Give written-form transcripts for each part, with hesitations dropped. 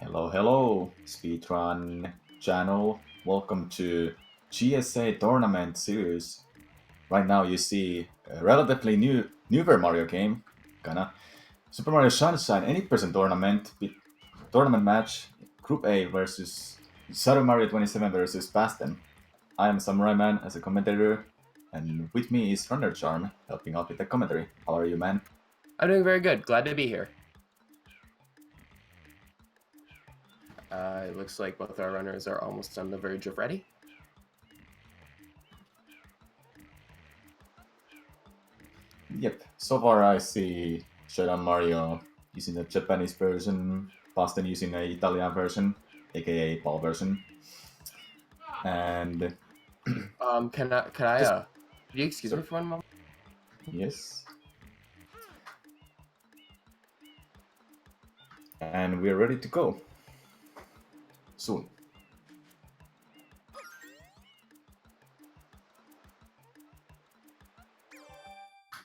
Hello, hello, Speedrun channel. Welcome to GSA tournament series. Right now you see a relatively newer Mario game, kinda Super Mario Sunshine 80% tournament match, Group A versus ShadowMario27 versus Basten. I am Samurai Man as a commentator, and with me is Runner Charm helping out with the commentary. How are you, man? I'm doing very good. Glad to be here. It looks like both our runners are almost on the verge of ready. Yep. So far, I see Shadow Mario using the Japanese version, Basten using the Italian version, aka PAL version, and just Could you excuse so, me for one moment? yes, and we're ready to go soon.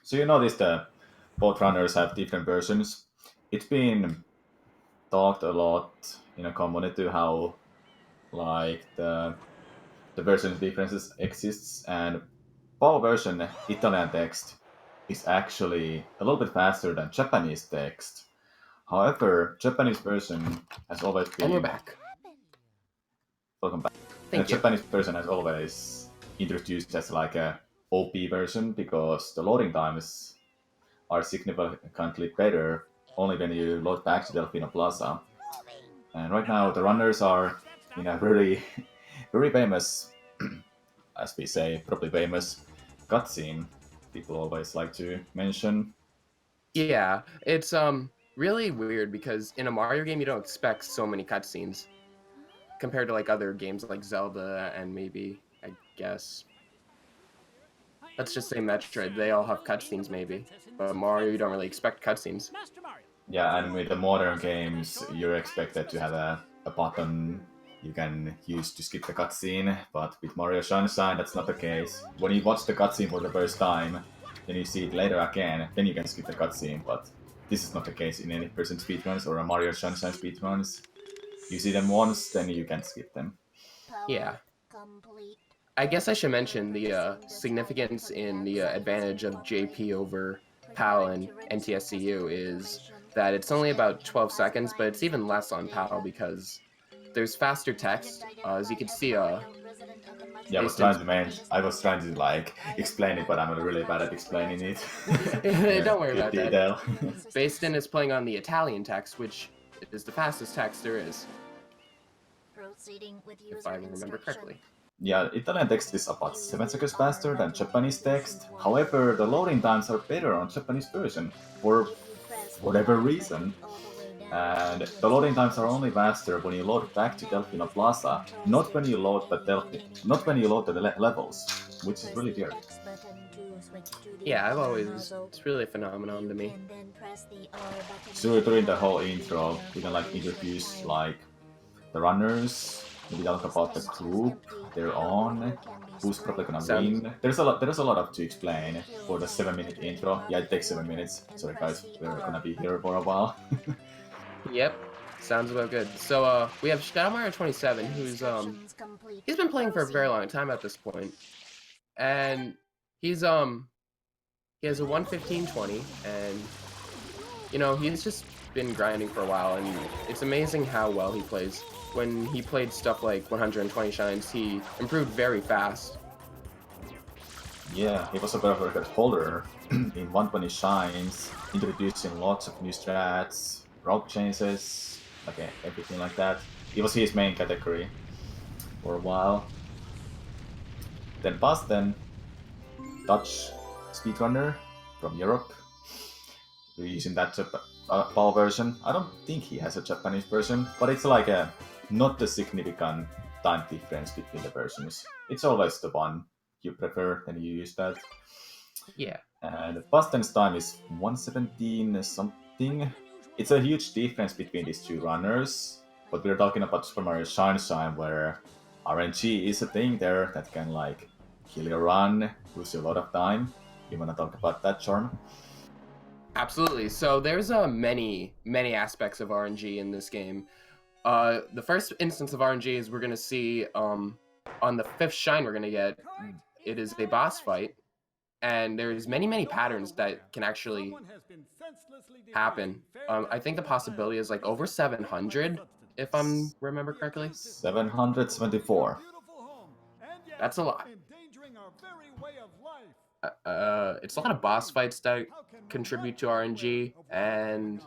So you notice that both runners have different versions. It's been talked a lot in a community how like the version differences exists, and PAL version Italian text is actually a little bit faster than Japanese text. However, Japanese version has always And we're been back. welcome back. And the Thank you. Japanese version has always introduced as like a OP version because the loading times are significantly better only when you load back to Delfino Plaza. And right now the runners are in a very very famous, as we say, probably famous cutscene people always like to mention. Yeah, it's really weird because in a Mario game you don't expect so many cutscenes compared to like other games like Zelda and maybe I guess let's just say Metroid. They all have cutscenes maybe, but Mario you don't really expect cutscenes. Yeah, and with the modern games, you're expected to have a button you can use to skip the cutscene, but with Mario Sunshine, that's not the case. When you watch the cutscene for the first time, then you see it later again, then you can skip the cutscene, but this is not the case in 80% speedruns or a Mario Sunshine speedruns. You see them once, then you can skip them. Yeah. I guess I should mention the significance in the advantage of JP over PAL and NTSCU is that it's only about 12 seconds, but it's even less on PAL because there's faster text. As you can see, Yeah, Basten. I was trying to like explain it, but I'm really bad at explaining it in a Don't worry good about that. detail. Basten is playing on the Italian text, which is the fastest text there is, if I remember correctly. Yeah, Italian text is about 7 seconds faster than Japanese text. However, the loading times are better on Japanese version for whatever reason. And the loading times are only faster when you load back to Delfino Plaza, not when you load not when you load the levels, which is really weird. Yeah, it's really a phenomenon to me. So during the whole intro, we can like introduce like the runners, maybe talk about the group they're on, who's probably gonna Sounds win. There's a lot of to explain for the 7 minute intro. Yeah, it takes 7 minutes. Sorry guys, we're gonna be here for a while. Yep, sounds about good. So we have ShadowMario27, who's he's been playing for a very long time at this point, and he's he has a 115.20, and he's just been grinding for a while, and it's amazing how well he plays. When he played stuff like 120 shines, he improved very fast. Yeah, he was a world record holder in 120 shines, introducing lots of new strats, route changes, okay, everything like that. It was his main category for a while. Then Basten, Dutch speedrunner from Europe, using that PAL version. I don't think he has a Japanese version, but it's like a not a significant time difference between the versions. It's always the one you prefer, then you use that. Yeah. And Basten's time is 117 something. It's a huge difference between these two runners, but we're talking about Super Mario Sunshine, where RNG is a thing there that can like kill your run, lose you a lot of time. You wanna talk about that, Charm? Absolutely. So there's many aspects of RNG in this game. The first instance of RNG is we're gonna see on the 5th shine we're gonna get. It is a boss fight, and there's many patterns that can actually happen. I think the possibility is like over 700, if I'm remember correctly. 774. That's a lot. It's a lot of boss fights that contribute to RNG, and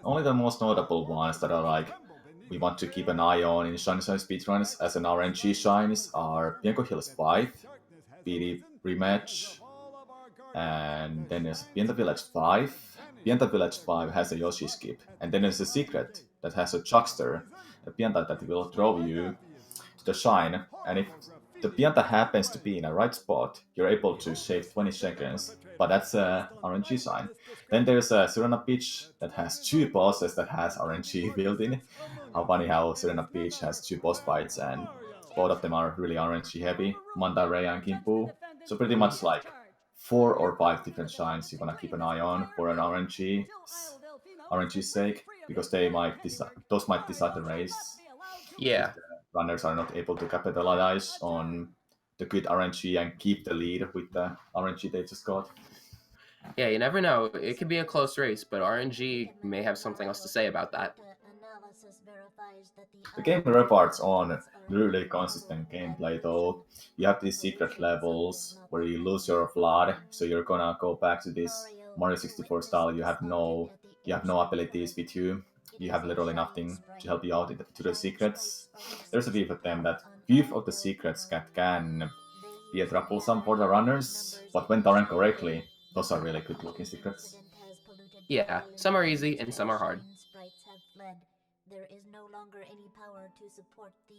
Only the most notable ones that are like we want to keep an eye on in Shiny speedruns as an RNG shines are Bianco Hills 5, BD rematch, and then there's Pianta Village 5. Pianta Village 5 has a Yoshi skip, and then there's a secret that has a chuckster, a Pianta that will throw you to the shine, and if the Pianta happens to be in a right spot, you're able to save 20 seconds, but that's a RNG sign. Then there's a Sirena Beach that has 2 bosses that has RNG built in. How funny how Sirena Beach has 2 boss fights, and both of them are really RNG heavy, Manta Ray and Gimpu. So pretty much like 4 or 5 different shines you wanna keep an eye on for an RNG's sake, because those might decide the race. yeah. If the runners are not able to capitalize on the good RNG and keep the lead with the RNG they just got. Yeah, you never know. It could be a close race, but RNG may have something else to say about that. The game rewards on really consistent gameplay though. You have these secret levels where you lose your blood, so you're gonna go back to this Mario 64 style. You have no abilities with you. You have literally nothing to help you out to the secrets. There's a few of them that few of the secrets can be troublesome for the runners, but when done correctly, those are really good looking secrets. Yeah, some are easy and some are hard.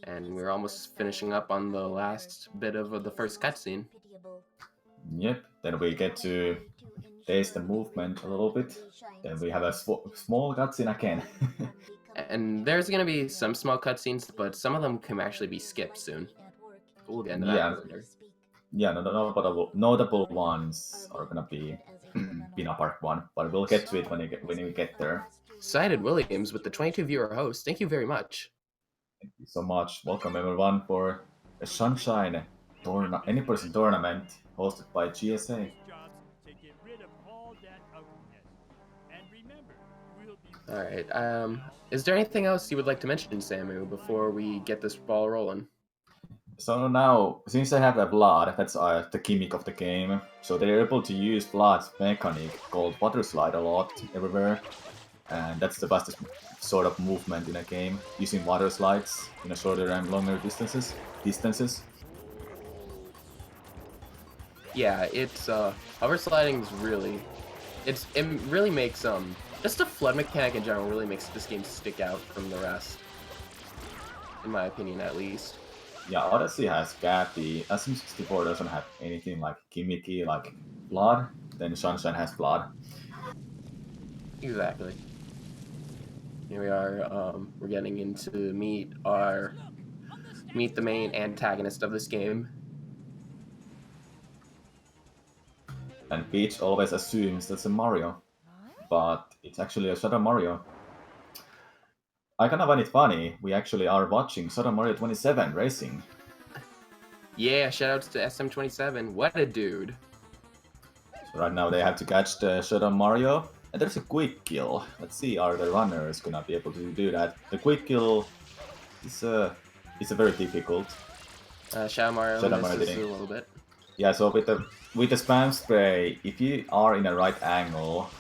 And we're almost finishing up on the last bit of the first cutscene. Yep, then we get to taste the movement a little bit. Then we have a small cutscene again. And there's going to be some small cutscenes, but some of them can actually be skipped soon. We'll get into that later. Yeah, notable ones are gonna be Pinna Park 1, but we'll get to it when we get there. Cited Williams with the 22 viewer host. Thank you very much. Thank you so much. Welcome everyone for a Sunshine Any-Person tournament hosted by GSA. All right. Is there anything else you would like to mention, Samu, before we get this ball rolling? So now, since I have a blood, that's the gimmick of the game, so they're able to use blood's mechanic called water slide a lot everywhere, and that's the fastest sort of movement in a game, using water slides in a shorter and longer distances. Yeah, it's hover sliding is really, it really makes just the flood mechanic in general really makes this game stick out from the rest, in my opinion at least. Yeah, Odyssey has Gappy. SM64 doesn't have anything like gimmicky like blood. Then Sunshine has blood. Exactly. Here we are. We're getting into meet the main antagonist of this game. And Peach always assumes that's a Mario, but it's actually a Shadow Mario. I kind of find it funny. We actually are watching ShadowMario27 racing. Yeah, shoutouts to SM27. What a dude. So right now they have to catch the Shadow Mario, and there's a quick kill. Let's see, are the runners gonna be able to do that? The quick kill is a very difficult. Shadow Mario misses a little bit. Yeah, so with the spam spray, if you are in a right angle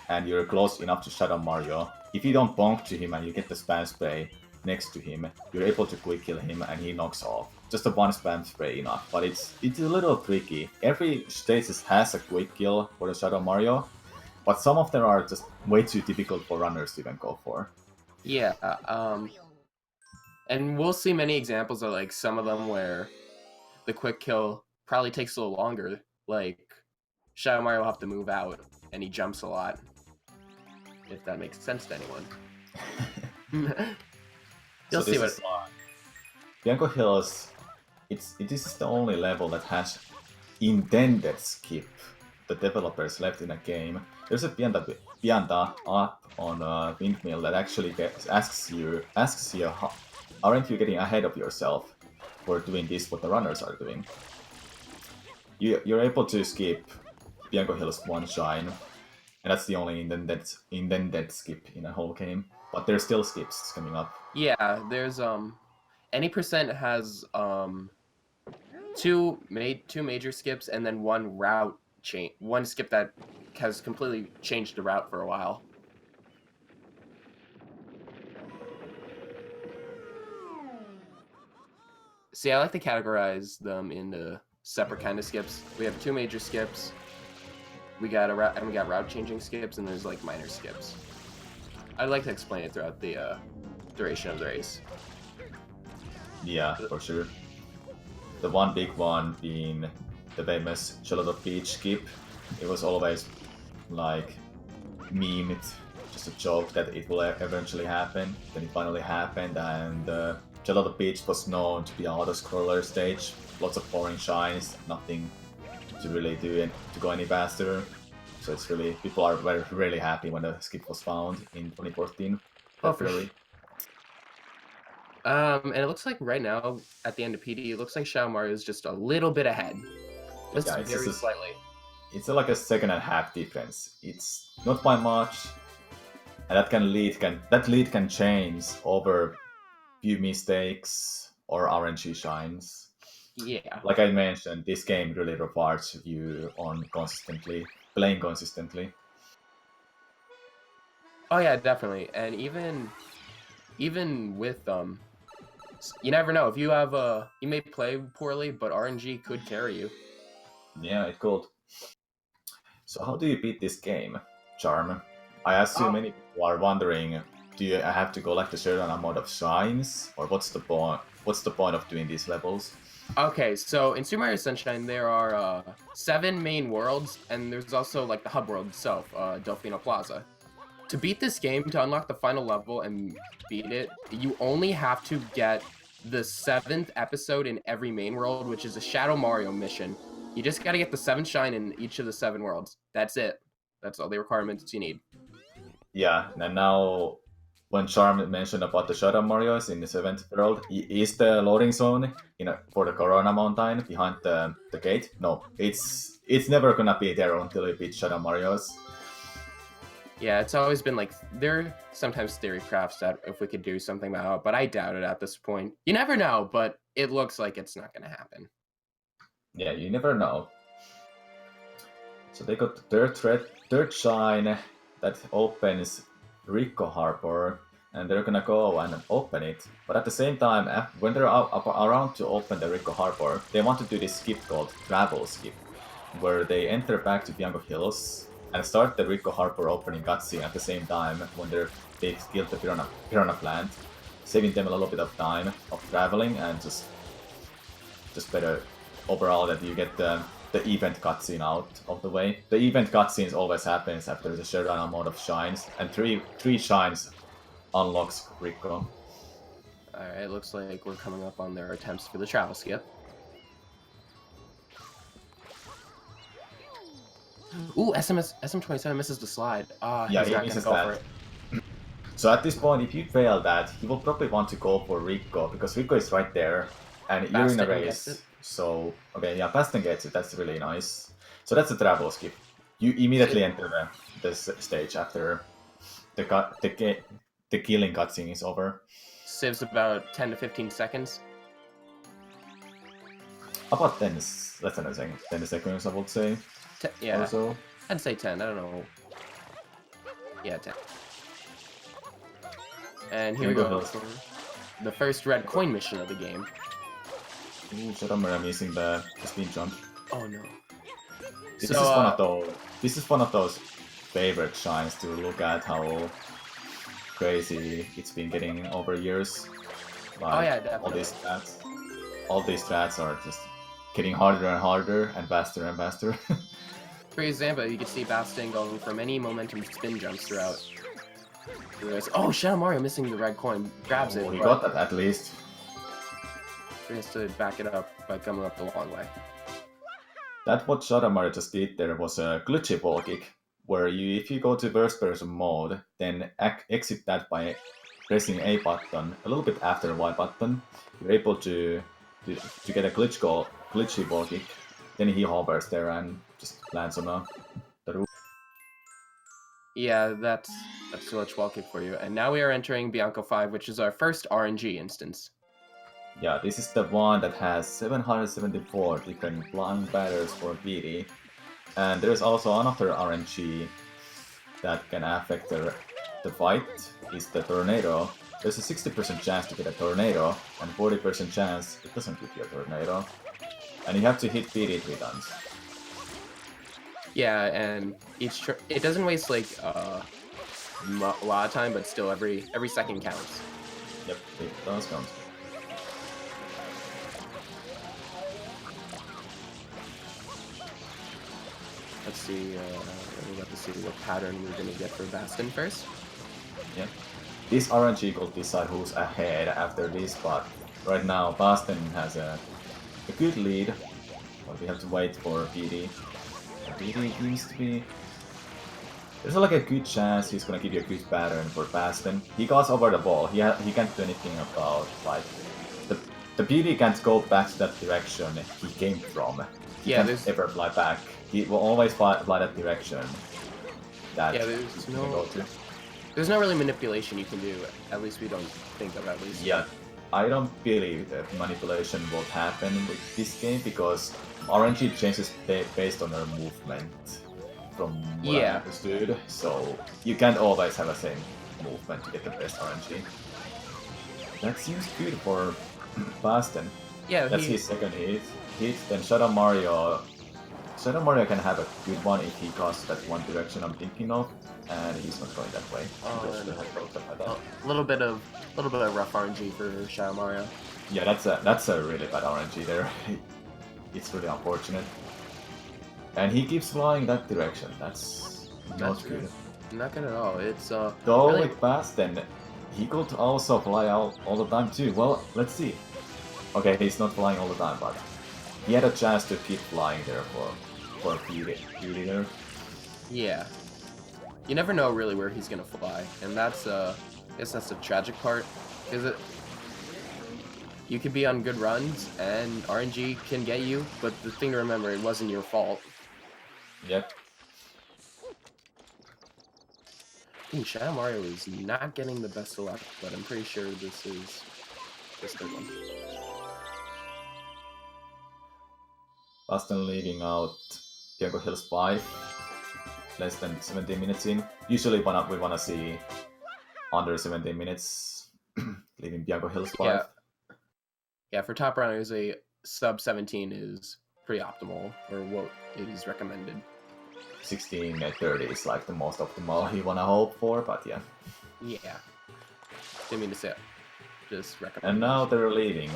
and you're close enough to Shadow Mario, if you don't bonk to him and you get the spam spray next to him, you're able to quick kill him and he knocks off. Just a one spam spray enough, but it's a little tricky. Every stage has a quick kill for the Shadow Mario, but some of them are just way too difficult for runners to even go for. Yeah, and we'll see many examples of like some of them where the quick kill probably takes a little longer. Like Shadow Mario will have to move out and he jumps a lot. If that makes sense to anyone. You'll see what. Bianco Hills, it is the only level that has intended skip. the developers left in a game. There's a Pianta up on Windmill that actually asks you, aren't you getting ahead of yourself for doing this what the runners are doing? You're able to skip Bianco Hill's one shine, and that's the only indented skip in a whole game. But there's still skips coming up. Yeah, there's any percent has two major skips and then one skip that has completely changed the route for a while. See, I like to categorize them into separate kind of skips. We have two major skips. We got route changing skips, and there's like minor skips. I'd like to explain it throughout the duration of the race. Yeah, for sure. The one big one being the famous Gelato Beach skip. It was always like memed, just a joke that it will eventually happen. Then it finally happened, and Gelato Beach was known to be an auto-scroller stage. Lots of boring shines, nothing to really do and to go any faster. So it's really, people are really happy when the skip was found in 2014. Oh, for sure. And it looks like right now, at the end of PD, it looks like ShadowMario is just a little bit ahead. Just yeah, very slightly. It's like a 1.5 difference. It's not by much, and that lead can change over few mistakes or RNG shines. Yeah. Like I mentioned, this game really rewards you on playing consistently. Oh yeah, definitely. And even with you never know. If you have you may play poorly, but RNG could carry you. Yeah, it could. So how do you beat this game, Charm? I assume many people are wondering, do you have to collect a certain amount of shines, or what's the point? What's the point of doing these levels? Okay, so in Super Mario Sunshine, there are 7 main worlds, and there's also like the hub world itself, Delfino Plaza. To beat this game, to unlock the final level and beat it, you only have to get the 7th episode in every main world, which is a Shadow Mario mission. You just gotta get the 7th shine in each of the 7 worlds. That's it. That's all the requirements you need. Yeah, and now when Charm mentioned about the Shadow Marios in the 7th world, is the loading zone for the Corona Mountain behind the gate? No, it's never gonna be there until you beat Shadow Marios. Yeah, it's always been like, there are sometimes theory crafts that if we could do something about it, but I doubt it at this point. You never know, but it looks like it's not gonna happen. Yeah, you never know. So they got the third shine that opens Rico Harbor, and they're gonna go and open it. But at the same time, when they're around to open the Rico Harbor, they want to do this skip called Travel Skip, where they enter back to Bianco Hills and start the Rico Harbor opening cutscene at the same time when they killed the Piranha plant, saving them a little bit of time of traveling and just better overall that you get the event cutscene out of the way. The event cutscenes always happens after the certain amount of shines, and three shines unlocks Rico. Alright, looks like we're coming up on their attempts for the travel skip. Ooh, SM27 misses the slide. Yeah, he's he not misses gonna go that. for it. So at this point, if you fail that, he will probably want to go for Rico, because Rico is right there, and you're in a race. So, okay, yeah, Basten gets it, that's really nice. So that's a travel skip. You immediately enter the stage after the killing cutscene is over. Saves about 10 to 15 seconds. About 10 less than 10 seconds, I would say. Yeah, also. I'd say 10, I don't know. Yeah, 10. And here we go for the first red coin mission of the game. Ooh, ShadowMario missing the speed jump. Oh no. This is one of those favorite shines to look at how crazy it's been getting over years. Like, oh yeah, definitely. All these strats are just getting harder and harder and faster and faster. For example, you can see Basten going for many momentum spin jumps throughout. Oh, Shadow Mario missing the red coin. Grabs it. He got that at least. He has to back it up by coming up the long way. That what ShadowMario just did there was a glitchy wall kick, where if you go to first person mode, then exit that by pressing A button a little bit after Y button, you're able to get a glitchy wall kick. Then he hovers there and just lands on the roof. Yeah, that's a glitch wall kick for you. And now we are entering Bianco 5, which is our first RNG instance. Yeah, this is the one that has 774 different flying batters for BD. And there's also another RNG that can affect the fight, is the tornado. There's a 60% chance to get a tornado, and 40% chance it doesn't give you a tornado. And you have to hit BD 3 times. Yeah, and it doesn't waste like a lot of time, but still every second counts. Yep, it does count. Let's see, we'll have to see what pattern we're gonna get for Basten first. Yeah. This RNG will decide who's ahead after this, but right now Basten has a good lead, but we have to wait for BD. BD seems to be... There's like a good chance he's gonna give you a good pattern for Basten. He goes over the ball, he can't do anything about, like... The BD can't go back to that direction he came from. He can't ever fly back. He will always fly that direction that there's no really manipulation you can do, at least we don't think of, at least. Yeah, I don't believe that manipulation will happen with this game, because RNG changes based on their movement, from what I understood, so you can't always have the same movement to get the best RNG. That seems good for Basten. Yeah, that's his second hit. Then ShadowMario can have a good one if he goes that one direction I'm thinking of, and he's not going that way. A little bit of rough RNG for ShadowMario. Yeah, that's a really bad RNG there. It's really unfortunate. And he keeps flying that direction. That's not good. Not good at all. It's though really... with Basten, he could also fly all the time too. Well, let's see. Okay, he's not flying all the time, but he had a chance to keep flying there for beauty there. Yeah. You never know really where he's gonna fly, and that's I guess that's the tragic part. Is you could be on good runs and RNG can get you, but the thing to remember, it wasn't your fault. Yep. ShadowMario is not getting the best of luck, but I'm pretty sure this is this good one. Basten leaving out Bianco Hills 5, less than 17 minutes in. Usually we wanna see under 17 minutes leaving Bianco Hills 5. Yeah, for top runners, a sub 17 is pretty optimal, or what is recommended. 16:30 is like the most optimal you wanna hope for, but yeah. Yeah. Didn't mean to say it. Just recommend. And now they're leaving.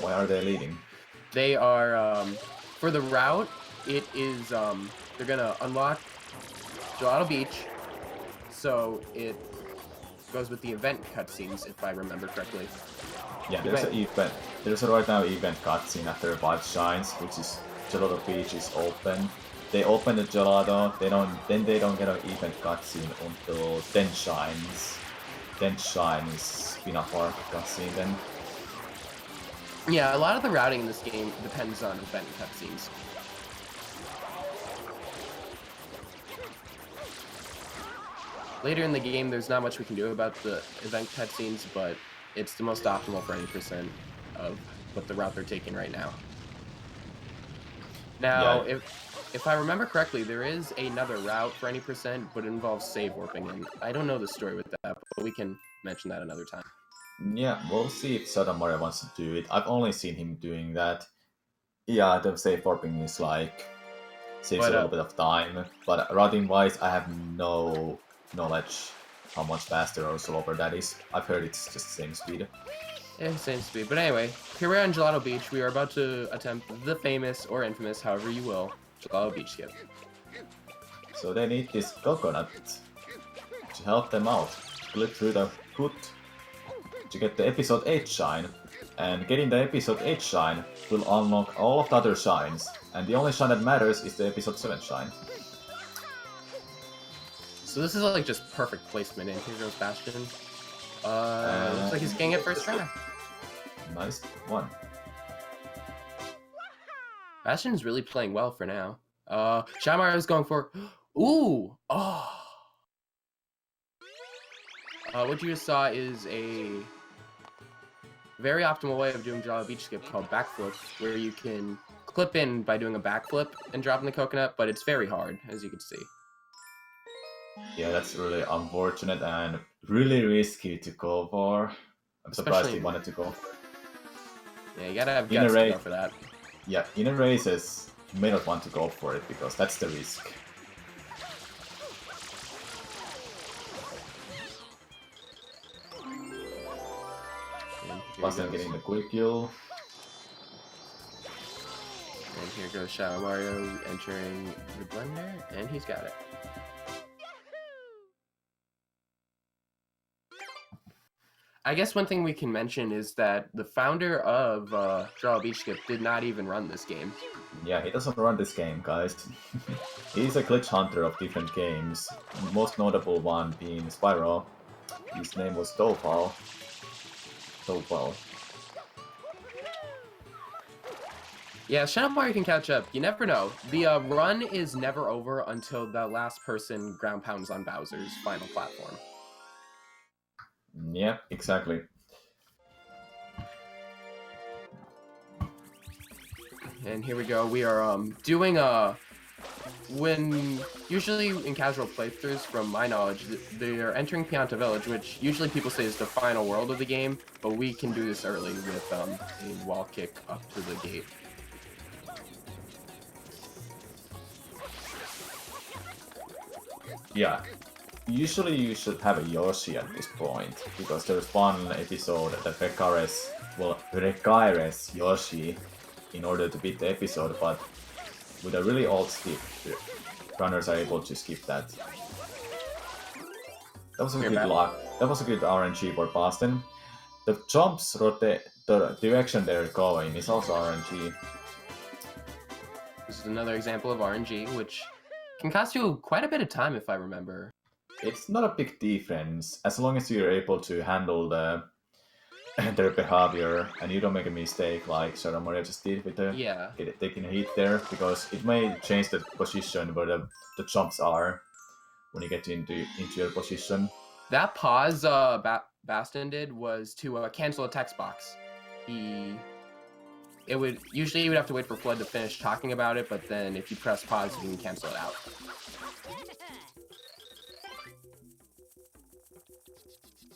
Why are they leaving? They are, for the route, it is, they're gonna unlock Gelato Beach, so it goes with the event cutscenes, if I remember correctly. Yeah, there's an event. There's right now event cutscene after 5 shines, which is Gelato Beach is open. They open the Gelato, they don't get an event cutscene until 10 shines. 10 shines Pinna Park cutscene then. Yeah, a lot of the routing in this game depends on event cutscenes. Later in the game, there's not much we can do about the event cutscenes, but it's the most optimal for any percent of what the route they're taking right now. Now, if I remember correctly, there is another route for any percent, but it involves save warping, and I don't know the story with that, but we can mention that another time. Yeah, we'll see if ShadowMario wants to do it. I've only seen him doing that. Yeah, the save warping is like saves a little bit of time, but routing wise, I have no knowledge how much faster or slower that is. I've heard it's just the same speed. Yeah, same speed. But anyway, here we're on Gelato Beach. We are about to attempt the famous or infamous, however you will, Gelato Beach skip. So they need this coconut to help them out. Click through the hood to get the episode 8 shine. And getting the episode 8 shine will unlock all of the other shines, and the only shine that matters is the episode 7 shine. So this is like just perfect placement, and here goes Basten. Looks like he's getting it first try. Nice one. Basten's really playing well for now. ShadowMario is going for... Ooh! Oh! What you just saw is a very optimal way of doing Gelato beach skip called backflip, where you can clip in by doing a backflip and dropping the coconut, but it's very hard, as you can see. Yeah, that's really unfortunate and really risky to go for. I'm surprised he wanted to go for it. Yeah, you gotta have guts to go for that. Yeah, in a races, you may not want to go for it because that's the risk. Basten getting the quick kill. And here goes ShadowMario entering the blender, and he's got it. I guess one thing we can mention is that the founder of Gelato Beach Skip did not even run this game. Yeah, he doesn't run this game, guys. He's a glitch hunter of different games. Most notable one being Spyro. His name was Topal. Yeah, ShadowMario can catch up. You never know. The run is never over until the last person ground pounds on Bowser's final platform. Yeah, exactly. And here we go. We are doing when usually in casual playthroughs, from my knowledge, they are entering Pinna Village, which usually people say is the final world of the game, but we can do this early with a wall kick up to the gate. Yeah. Usually you should have a Yoshi at this point, because there's one episode that requires Yoshi in order to beat the episode, but with a really old skip, runners are able to skip that. That was a good luck. That was a good RNG for Basten. The jumps, the direction they're going is also RNG. This is another example of RNG, which can cost you quite a bit of time, if I remember. It's not a big difference, as long as you're able to handle their behavior and you don't make a mistake like ShadowMario just did with taking a hit there, because it may change the position where the jumps are when you get into your position. That pause Basten did was to cancel a text box. Usually you would have to wait for Flood to finish talking about it, but then if you press pause, you can cancel it out.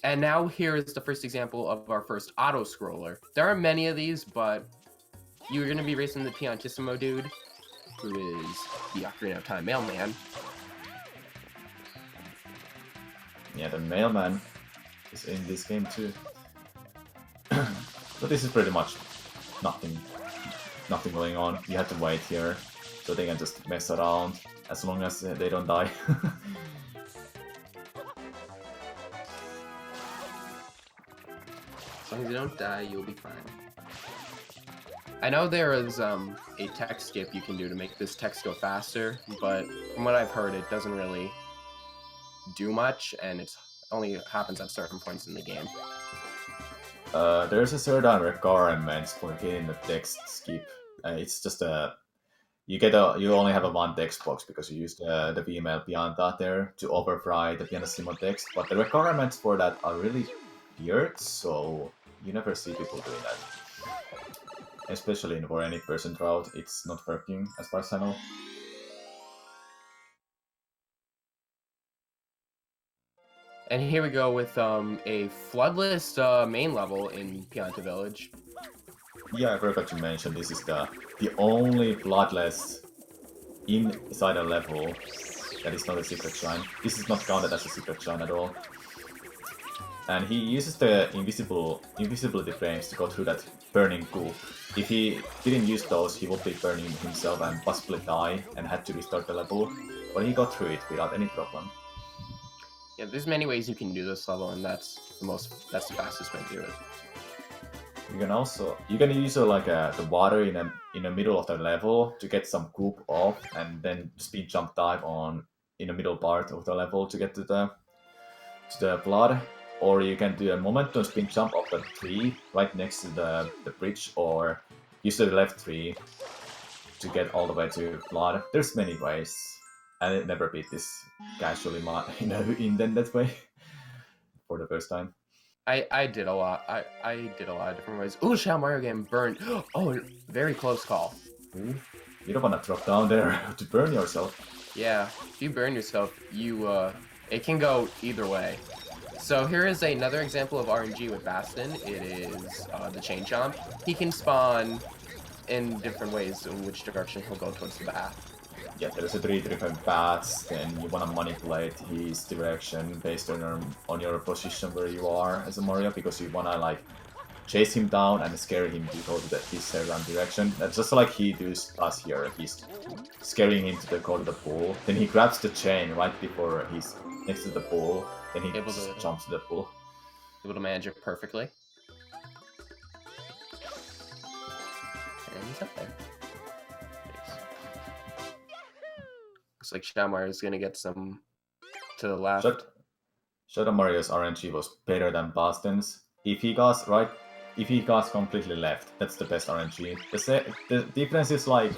And now here is the first example of our first auto-scroller. There are many of these, but you're going to be racing the Piantissimo dude, who is the Ocarina of Time mailman. Yeah, the mailman is in this game too. But this is pretty much nothing going on. You have to wait here, so they can just mess around, as long as they don't die. As long as you don't die, you'll be fine. I know there is a text skip you can do to make this text go faster, but from what I've heard, it doesn't really do much, and it only happens at certain points in the game. There's a certain requirement for getting the text skip. It's just you only have a one text box because you use the female pianta there to override the pianissimo text, but the requirements for that are really weird, so you never see people doing that. Especially for any person route, it's not working as far as I know. And here we go with a floodless main level in Pinna Village. Yeah, I forgot to mention this is the only bloodless inside a level that is not a secret shrine. This is not counted as a secret shrine at all. And he uses the invisibility frames to go through that burning goop. If he didn't use those, he would be burning himself and possibly die and had to restart the level. But he got through it without any problem. Yeah, there's many ways you can do this level, and that's the fastest way to do it. you can use like the water in the middle of the level to get some goop off, and then speed jump dive on in the middle part of the level to get to the blood. Or you can do a momentum spin jump off the tree right next to the bridge, or use the left tree to get all the way to blood. There's many ways. I never beat this casually in that way for the first time. I did a lot. I did a lot of different ways. Ooh, Shadow Mario getting burned. Oh, very close call. Ooh, you don't want to drop down there to burn yourself. Yeah, if you burn yourself, it can go either way. So here is another example of RNG with Basten. It is the chain jump. He can spawn in different ways in which direction he'll go towards the path. Yeah, there's a 3 different paths, then you want to manipulate his direction based on your position where you are as a Mario, because you want to like chase him down and scare him to go to his certain direction. That's just like he does us here. He's scaring him to go to the pool. Then he grabs the chain right before he's next to the pool. Then he just jumps to the pool. Able to manage it perfectly. And he's up there. Looks like Shadow Mario is gonna get some to the left. Shadow Mario's RNG was better than Basten's. If he goes completely left, that's the best RNG. The difference is like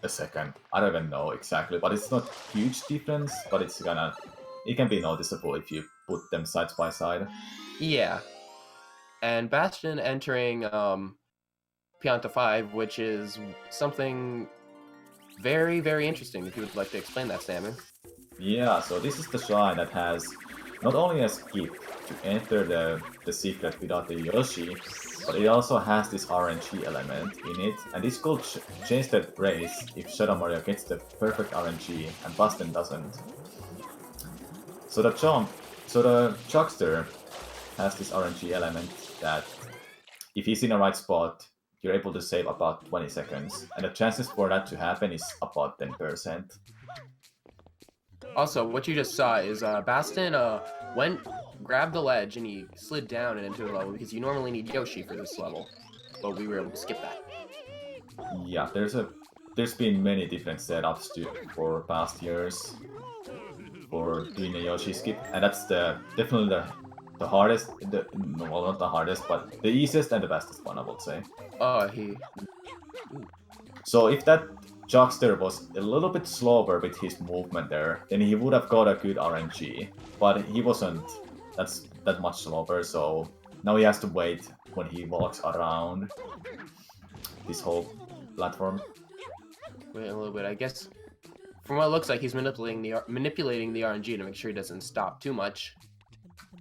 a second. I don't even know exactly, but it's not huge difference, but it can be noticeable if you put them side by side. Yeah. And Basten entering Pinna 5, which is something very, very interesting, if you would like to explain that, Samu. Yeah, so this is the shrine that has not only a skip to enter the secret without the Yoshi, but it also has this RNG element in it, and this could change the race if Shadow Mario gets the perfect RNG and Basten doesn't. So the Chuckster has this RNG element that if he's in the right spot, you're able to save about 20 seconds, and the chances for that to happen is about 10%. Also, what you just saw is Basten grabbed the ledge and he slid down and into the level, because you normally need Yoshi for this level, but we were able to skip that. Yeah, there's been many different setups for past years for doing a Yoshi skip, and that's definitely the hardest, well, not the hardest, but the easiest and the bestest one, I would say. So if that Chuckster was a little bit slower with his movement there, then he would have got a good RNG, but he wasn't that much slower, so now he has to wait when he walks around this whole platform. Wait a little bit, I guess. From what it looks like, he's manipulating the RNG to make sure he doesn't stop too much.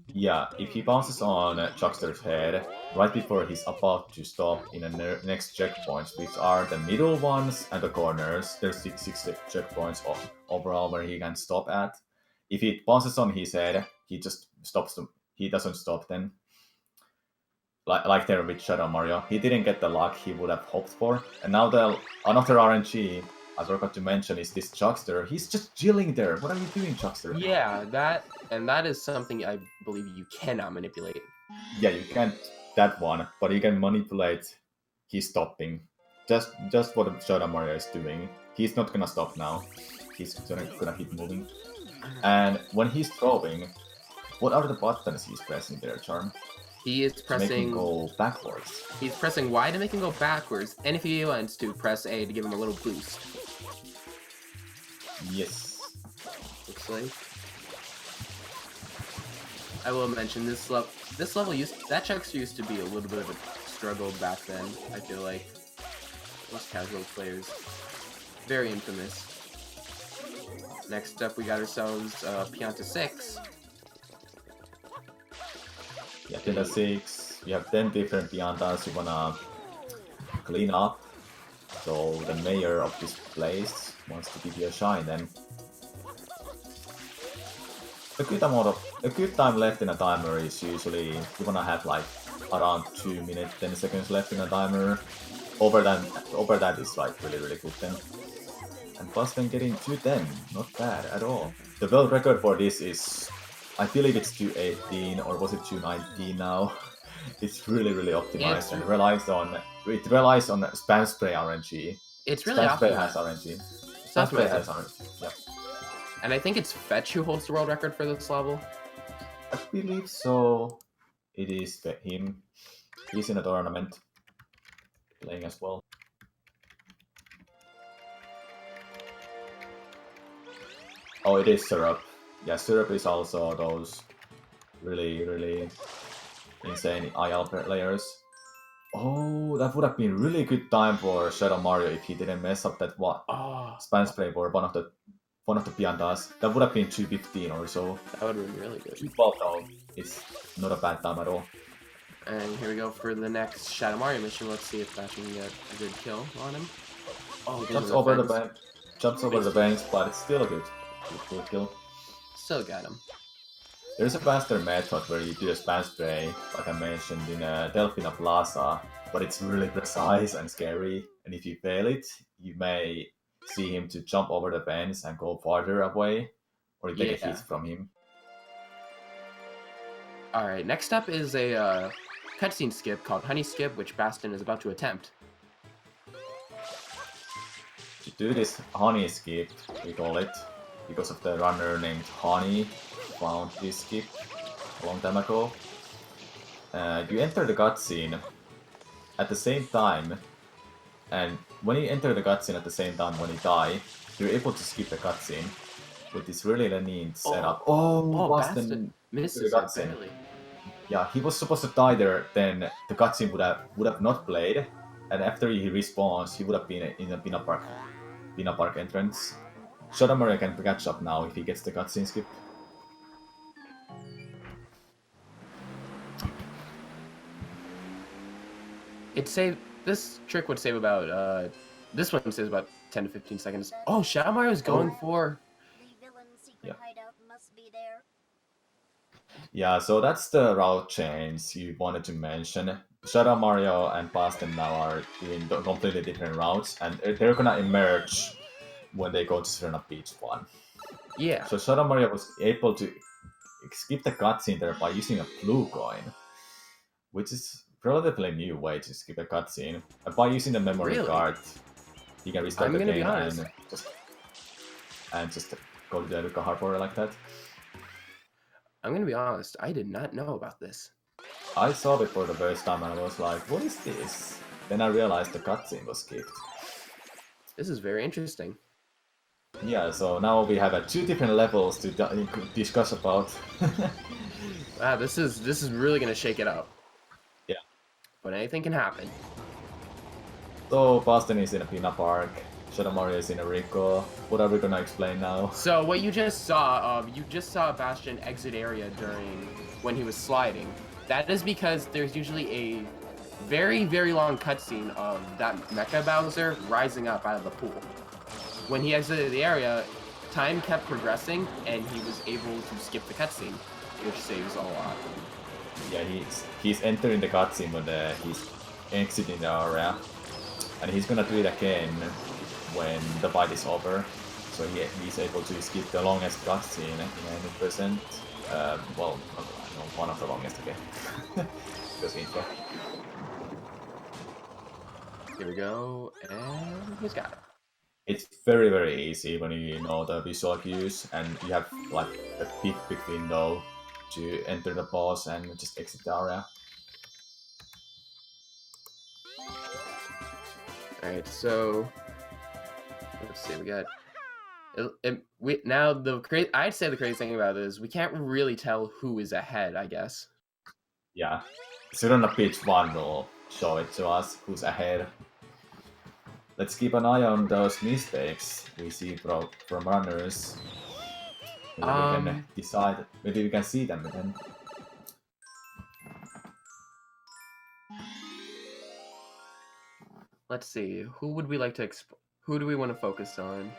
Yeah, if he bounces on Chuckster's head right before he's about to stop in the next checkpoints, which are the middle ones and the corners, there's six checkpoints overall where he can stop at. If he bounces on his head, he just stops. He doesn't stop then. Like there with Shadow Mario, he didn't get the luck he would have hoped for. And now another RNG I forgot to mention is this Chuckster. He's just chilling there. What are you doing, Chuckster? Yeah, that is something I believe you cannot manipulate. Yeah, you can't that one, but you can manipulate his stopping. Just what Shadow Mario is doing. He's not gonna stop now. He's gonna keep moving. And when he's throwing, what are the buttons he's pressing there, Charm? He is pressing... To make him go backwards. He's pressing Y to make him go backwards, and if he wants to, press A to give him a little boost. Yes. Looks like. I will mention this level that Chuckster used to be a little bit of a struggle back then. I feel like most casual players, very infamous. Next up, we got ourselves Pinna 6. Yeah, Pinna 6. You have 10 different Pinnas you wanna clean up. So the mayor of this place wants to give you a shine then. A good time left in a timer is usually you wanna have like around 2 minutes 10 seconds left in a timer. Over that is like really good then. And plus then getting 210, not bad at all. The world record for this is, I believe it's 218 or was it 219 now? It's really optimized It's- and relies on spam spray RNG. It's really Spam spray optimal. has RNG. It's Spam spray optimized. has RNG. Yeah. And I think it's Fetch who holds the world record for this level. I believe so. It is him. He's in a tournament playing as well. Oh, it is Syrup. Yeah, Syrup is also those really insane IL players. Oh, that would have been really good time for Shadow Mario if he didn't mess up that spam spray for one of the Piantas. That would have been 215 or so. That would have been really good. 212 though, it's not a bad time at all. And here we go for the next Shadow Mario mission. Let's see if Basten can get a good kill on him. Oh, Jumps over the bench. Jumps over the bench, but it's still a good kill. Still got him. There's a faster method where you do a spam spray, like I mentioned in Delfina Plaza, but it's really precise and scary, and if you fail it, you may see him to jump over the fence and go farther away, or you take a hit from him. Alright, next up is a cutscene skip called Honey Skip, which Basten is about to attempt. To do this Honey Skip, we call it, because of the runner named Honey found this skip a long time ago. You enter the cutscene at the same time, and when you enter the cutscene at the same time when you die, you're able to skip the cutscene with this really neat setup. Basten misses the cutscene. Barely. Yeah, he was supposed to die there, then the cutscene would have not played, and after he respawns, he would have been in the Pinna Park entrance. Shadow Mario can catch up now if he gets the cutscene skip. This trick would save about this one saves about 10 to 15 seconds. Oh, Shadow Mario's going for Yeah, so that's the route change you wanted to mention. Shadow Mario and Basten now are doing completely different routes, and they're gonna emerge when they go to Sirena Beach 1. Yeah. So Shadow Mario was able to skip the cutscene there by using a blue coin, which is relatively new way to skip a cutscene. And by using the memory card, he can restart the game and just go to the Luca Harbor like that. I'm gonna be honest, I did not know about this. I saw it for the first time and I was like, what is this? Then I realized the cutscene was skipped. This is very interesting. Yeah, so now we have 2 different levels to discuss about. Wow, this is really gonna shake it up. Yeah. But anything can happen. So Basten is in a Pinna Park. Shadow Mario is in a Rico. What are we gonna explain now? So what you just saw, Basten exit area when he was sliding. That is because there's usually a very long cutscene of that Mecha Bowser rising up out of the pool. When he exited the area, time kept progressing, and he was able to skip the cutscene, which saves a lot. Yeah, he's entering the cutscene when he's exiting the area, and he's gonna do it again when the fight is over. So he's able to skip the longest cutscene in 90%. Well, no, one of the longest again. Just intro. Here we go, and he's got it. It's very easy when you know the visual cues, and you have like a big window to enter the boss and just exit the area. Alright, so let's see, we got I'd say the crazy thing about it is we can't really tell who is ahead, I guess. Yeah. Sirena Beach 1 will show it to us who's ahead. Let's keep an eye on those mistakes we see from runners. Maybe we can decide. Maybe we can see them again. Let's see. Who would we like to who do we want to focus on?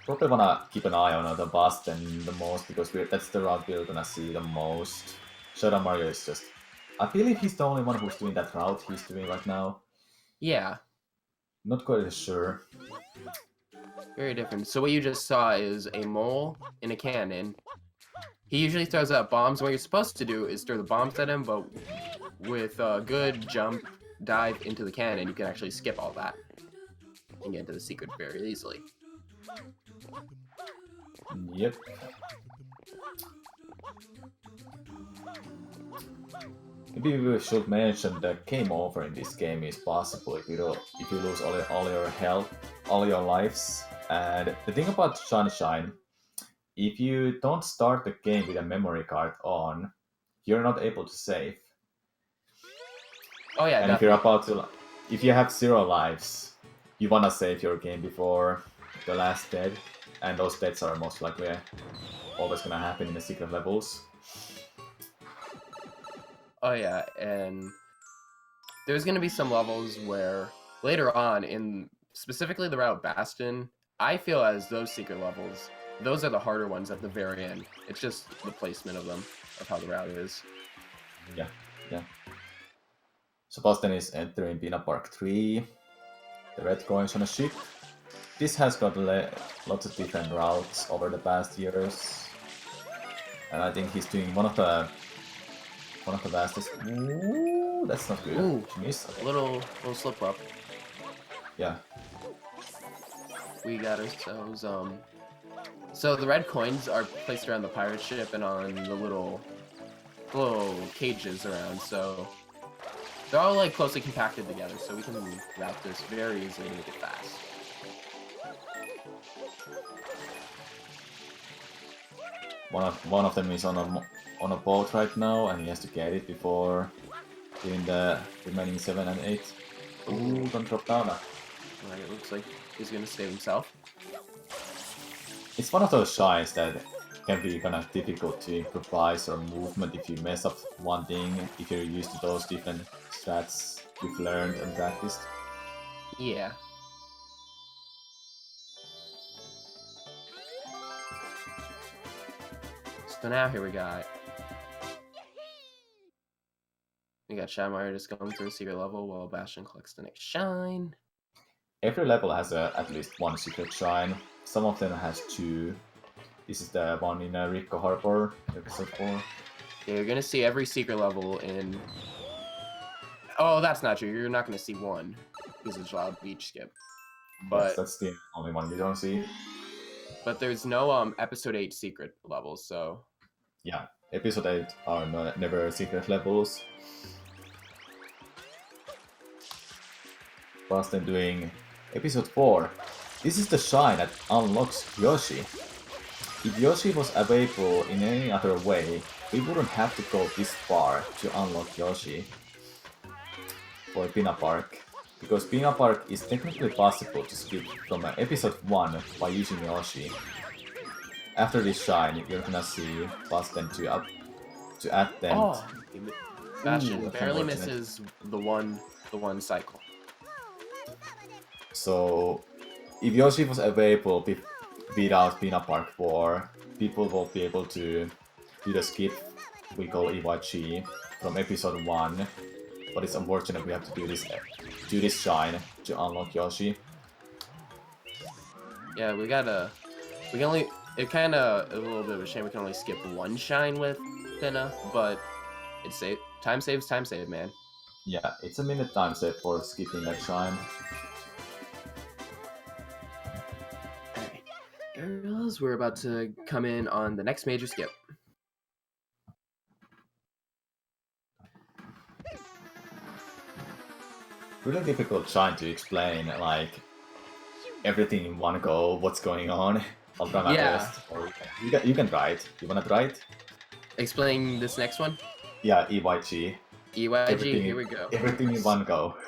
Probably wanna keep an eye on the Basten the most because that's the route we're gonna see the most. Shadow Mario is just. I believe he's the only one who's doing that route he's doing right now. Yeah. Not quite sure. Very different. So what you just saw is a mole in a cannon He usually throws out bombs. What you're supposed to do is throw the bombs at him, but with a good jump, dive into the cannon, you can actually skip all that and get into the secret very easily. Yep. Maybe we should mention that game over in this game is possible if you lose all your health, all your lives. And the thing about Sunshine, if you don't start the game with a memory card on, you're not able to save. Oh yeah, and definitely. if you have 0 lives, you wanna save your game before the last death, and those deaths are most likely always gonna happen in the secret levels. Oh yeah, and there's gonna be some levels where later on, in specifically the route Basten, I feel as those secret levels, those are the harder ones at the very end. It's just the placement of them, of how the route is. Yeah. So Basten is entering Pinna Park 3. The red coins on a ship. This has got lots of different routes over the past years. And I think he's doing one of the fastest. Ooh, that's not good. Ooh, She missed. Okay. little slip up. Yeah. We got ourselves so the red coins are placed around the pirate ship and on the little cages around, so they're all like closely compacted together, so we can route this very easily to make it fast. One of them is on a boat right now, and he has to get it before doing the remaining 7 and 8. Ooh, don't drop down. Alright, it looks like he's gonna save himself. It's one of those shines that can be kind of difficult to improvise or movement if you mess up one thing, if you're used to those different strats you've learned and practiced. Yeah. So now here we got ShadowMario just going through a secret level while Bastian collects the next shine. Every level has at least one secret shine. Some of them has 2. This is the one in Rico Harbor, episode 4. Yeah, you're gonna see every secret level in... Oh, that's not true. You're not gonna see one because it's Gelato beach skip. But Yes, that's the only one you don't see. But there's no episode 8 secret levels, so... Yeah, episode 8 are never secret levels. Basten doing episode 4. This is the shine that unlocks Yoshi. If Yoshi was available in any other way, we wouldn't have to go this far to unlock Yoshi for Pinna Park, because Pinna Park is technically possible to skip from episode 1 by using Yoshi. After this shine, you're gonna see Basten to attempt. Oh, Bastian barely misses the one cycle. So, if Yoshi was available without Pinna Park 4, people will be able to do the skip we call EYG from episode 1, but it's unfortunate we have to do this shine to unlock Yoshi. Yeah, it kinda a little bit of a shame we can only skip one shine with Pinna, but it's time save, man. Yeah, it's a minute time save for skipping that shine. Girls, we're about to come in on the next major skip. Really difficult shine to explain, like, everything in one go, what's going on. I'll try my best. Or you can try it. You wanna try it? Explain this next one? Yeah, EYG. EYG, here we go. Everything in one go.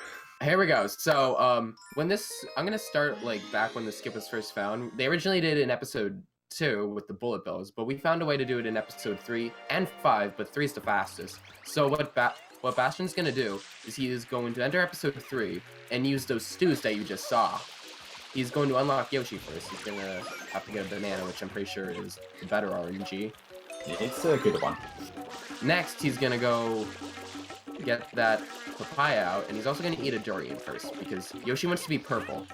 Here we go. So, I'm gonna start like back when the skip was first found. They originally did it in episode 2 with the bullet bills, but we found a way to do it in episode 3 and 5, but 3 is the fastest. So what Bastian's gonna do is he is going to enter episode 3 and use those stews that you just saw. He's going to unlock Yoshi first. He's gonna have to get a banana, which I'm pretty sure is the better RNG. It's a good one. Next, he's gonna go get that papaya out, and he's also gonna eat a durian first, because Yoshi wants to be purple.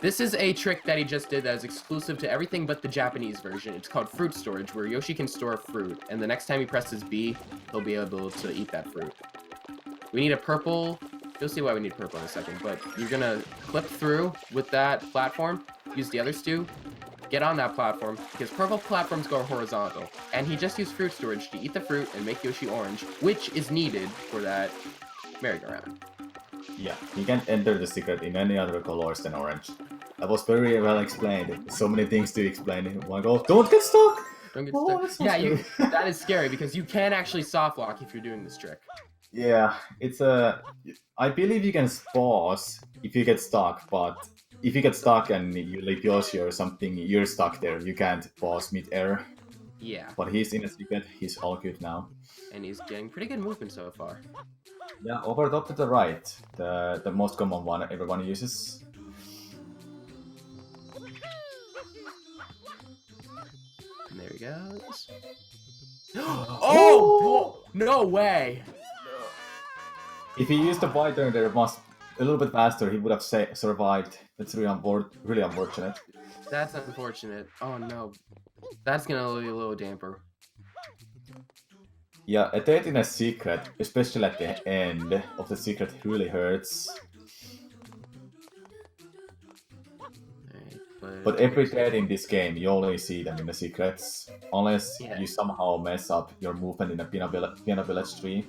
This is a trick that he just did that is exclusive to everything but the Japanese version. It's called fruit storage, where Yoshi can store fruit, and the next time he presses B, he'll be able to eat that fruit. We need a purple. You'll see why we need purple in a second, but you're gonna clip through with that platform, use the other stew, get on that platform, because purple platforms go horizontal, and he just used fruit storage to eat the fruit and make Yoshi orange, which is needed for that merry-go-round. Yeah, you can enter the secret in any other colors than orange. That was very well explained. So many things to explain in one go. Don't get stuck! Don't get Oh, stuck. that's so Yeah, scary. that is scary because you can actually soft lock if you're doing this trick. Yeah, it's a. I believe you can pause if you get stuck, but if you get stuck and you leave Yoshi or something, you're stuck there. You can't pause mid-air. Yeah, But he's in a secret. He's all good now. and he's getting pretty good movement so far. Yeah, over top to the right, the most common one everyone uses. And there he goes. Oh! No way! If he used the white turn there must a little bit faster, he would have survived. That's really unfortunate. That's unfortunate. Oh no. That's gonna be a little damper. Yeah, a death in a secret, especially at the end of the secret, really hurts. Right, But every death in this game, you only see them in the secrets, unless yeah. you somehow mess up your movement in a Pinna Village tree.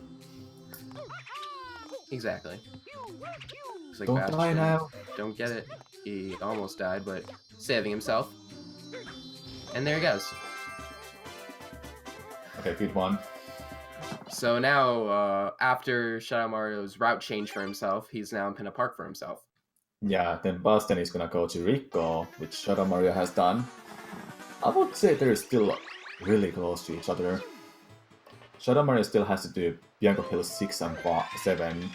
Exactly. Looks like Don't Basten die now. don't get it. He almost died, but saving himself. And there he goes. Okay, good one. So now, after Shadow Mario's route change for himself, he's now in Pinna Park for himself. Yeah, then Basten is gonna go to Rico, which Shadow Mario has done. I would say they're still really close to each other. Shadow Mario still has to do Bianco Hills 6 and 7,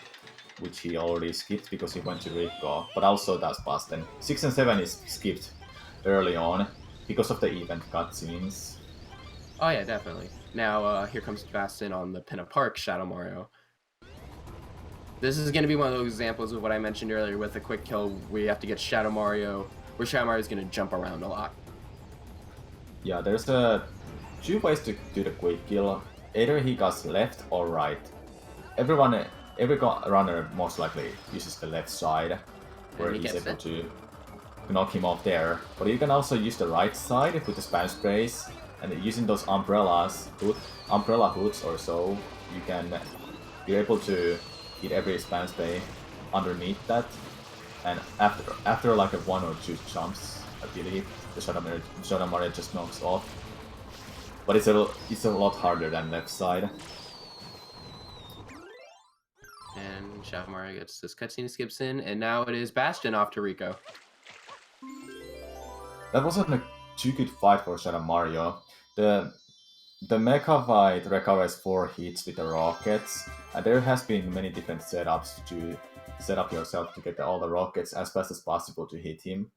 which he already skipped because he went to Rico, but also does Basten. 6 and 7 is skipped early on because of the event cutscenes. Oh yeah, definitely. Now, here comes Basten on the Pinna Park Shadow Mario. This is going to be one of those examples of what I mentioned earlier with a quick kill where you have to get Shadow Mario, where Shadow Mario is going to jump around a lot. Yeah, there's two ways to do the quick kill. Either he goes left or right. Every runner most likely uses the left side, where he's able to knock him off there. But you can also use the right side with the spam sprays, and using those umbrella hoods or so, you're able to hit every spam spray underneath that. And after like a 1 or 2 jumps, I believe the Shadow Mario just knocks off. But it's a lot harder than left side. And Shadow Mario gets this cutscene, skips in, and now it is Basten off to Rico. That wasn't a too good fight for Shadow Mario. The Mecha fight recovers 4 hits with the rockets, and there has been many different setups to set up yourself to get all the rockets as fast as possible to hit him.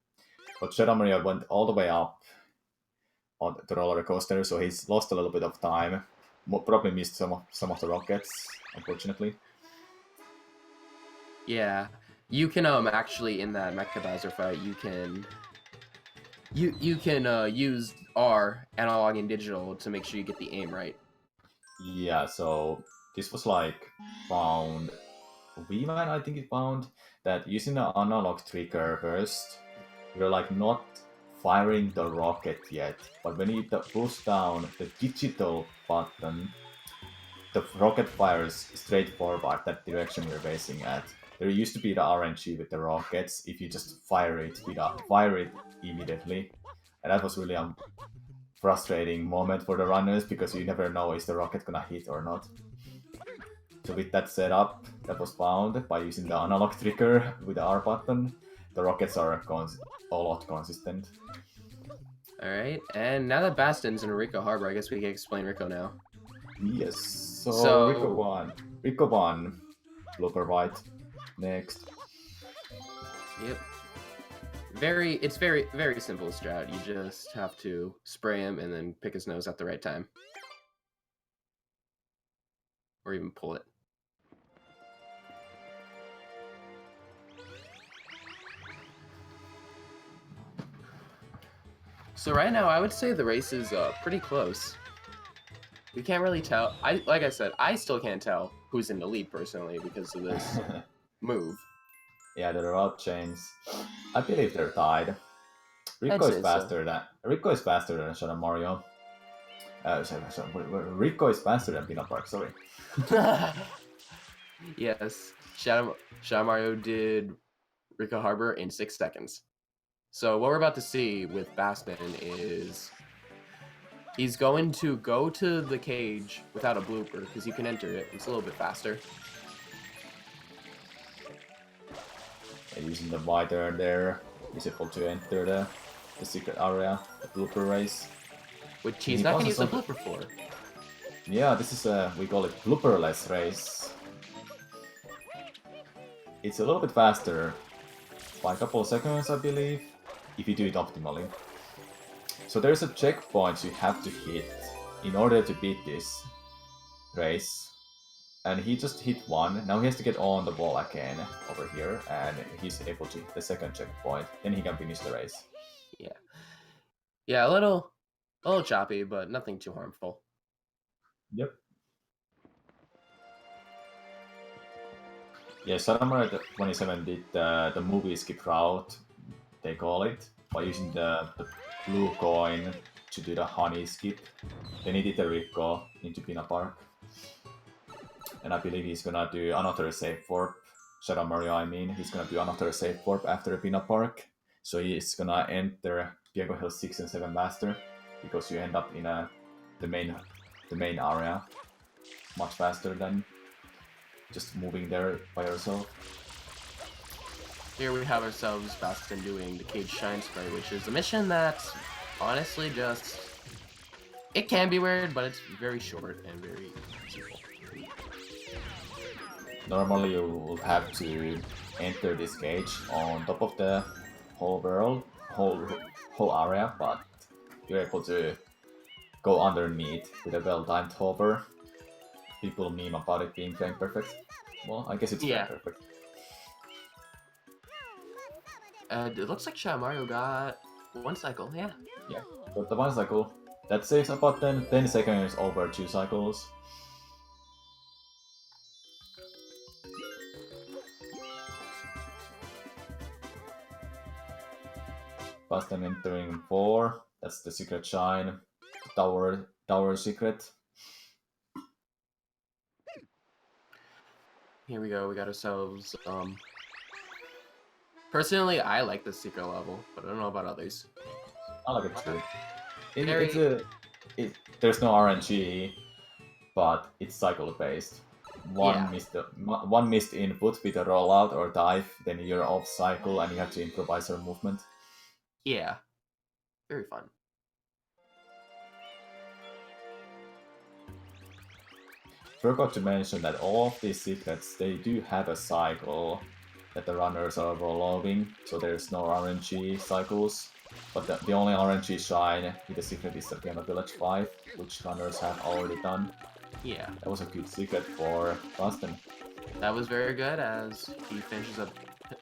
But Shadow Mario went all the way up on the roller coaster, so he's lost a little bit of time. Probably missed some of the rockets, unfortunately. Yeah, you can actually in that Mecha Bowser fight you can use R, analog and digital, to make sure you get the aim right. Yeah, so this was like found. Weeman, I think it found that using the analog trigger first, you're like not firing the rocket yet, but when you push down the digital button, the rocket fires straight forward that direction you're facing at. There used to be the RNG with the rockets if you just fire it immediately, and that was really a frustrating moment for the runners because you never know is the rocket gonna hit or not. So with that setup that was found by using the analog trigger with the R button, the rockets are a lot consistent. Alright, and now that Basten's in Rico Harbor, I guess we can explain Rico now. Yes, so Rico won. Blooper white. Next. Yep. It's very simple strat. You just have to spray him and then pick his nose at the right time. Or even pull it. So right now, I would say the race is pretty close. We can't really tell. Like I said, I still can't tell who's in the lead personally because of this move. Yeah, the route chains. I believe they're tied. Rico is faster than Shadow Mario. Rico is faster than Pinna Park. Sorry. Yes, Shadow Mario did Rico Harbor in 6 seconds. So what we're about to see with Basten is he's going to go to the cage without a blooper because you can enter it. It's a little bit faster. And using the wider there, he's able to enter the secret area, the blooper race. Which he's not going to use a blooper for. Yeah, this is we call it blooperless race. It's a little bit faster, by a couple of seconds I believe, if you do it optimally. So there's a checkpoint you have to hit in order to beat this race. And he just hit one, now he has to get on the wall again over here, and he's able to hit the second checkpoint, then he can finish the race. Yeah. Yeah, a little choppy, but nothing too harmful. Yep. Yeah, ShadowMario27 did the movie skip route, they call it, by using the blue coin to do the honey skip. Then he did the Rico into Pinna Park. And I believe he's gonna do another save warp. Shadow Mario, I mean, he's gonna do another save warp after Pinna Park. So he's gonna enter Diego Hill 6 and 7 faster, because you end up in the main area much faster than just moving there by yourself. Here we have ourselves Basten doing the Cage Shine Spray, which is a mission that's honestly just... It can be weird, but it's very short and very simple. Normally you will have to enter this cage on top of the whole world, whole area, but you're able to go underneath with a well-timed hover. People meme about it being frame perfect. Well, I guess it's frame perfect. And it looks like Shadow Mario got 1 cycle, yeah. Yeah, got the 1 cycle. That saves about 10 seconds over 2 cycles. Basten entering 4. That's the secret shine. Tower secret. Here we go, we got ourselves, Personally, I like the secret level, but I don't know about others. I like it too. There's no RNG, but it's cycle based. One missed input with a rollout or dive, then you're off cycle and you have to improvise your movement. Yeah, very fun. Forgot to mention that all of these secrets, they do have a cycle that the runners are following, so there's no RNG cycles. But the only RNG shine with the secret is the Piano Village 5, which runners have already done. Yeah. That was a good secret for Basten. That was very good as he finishes up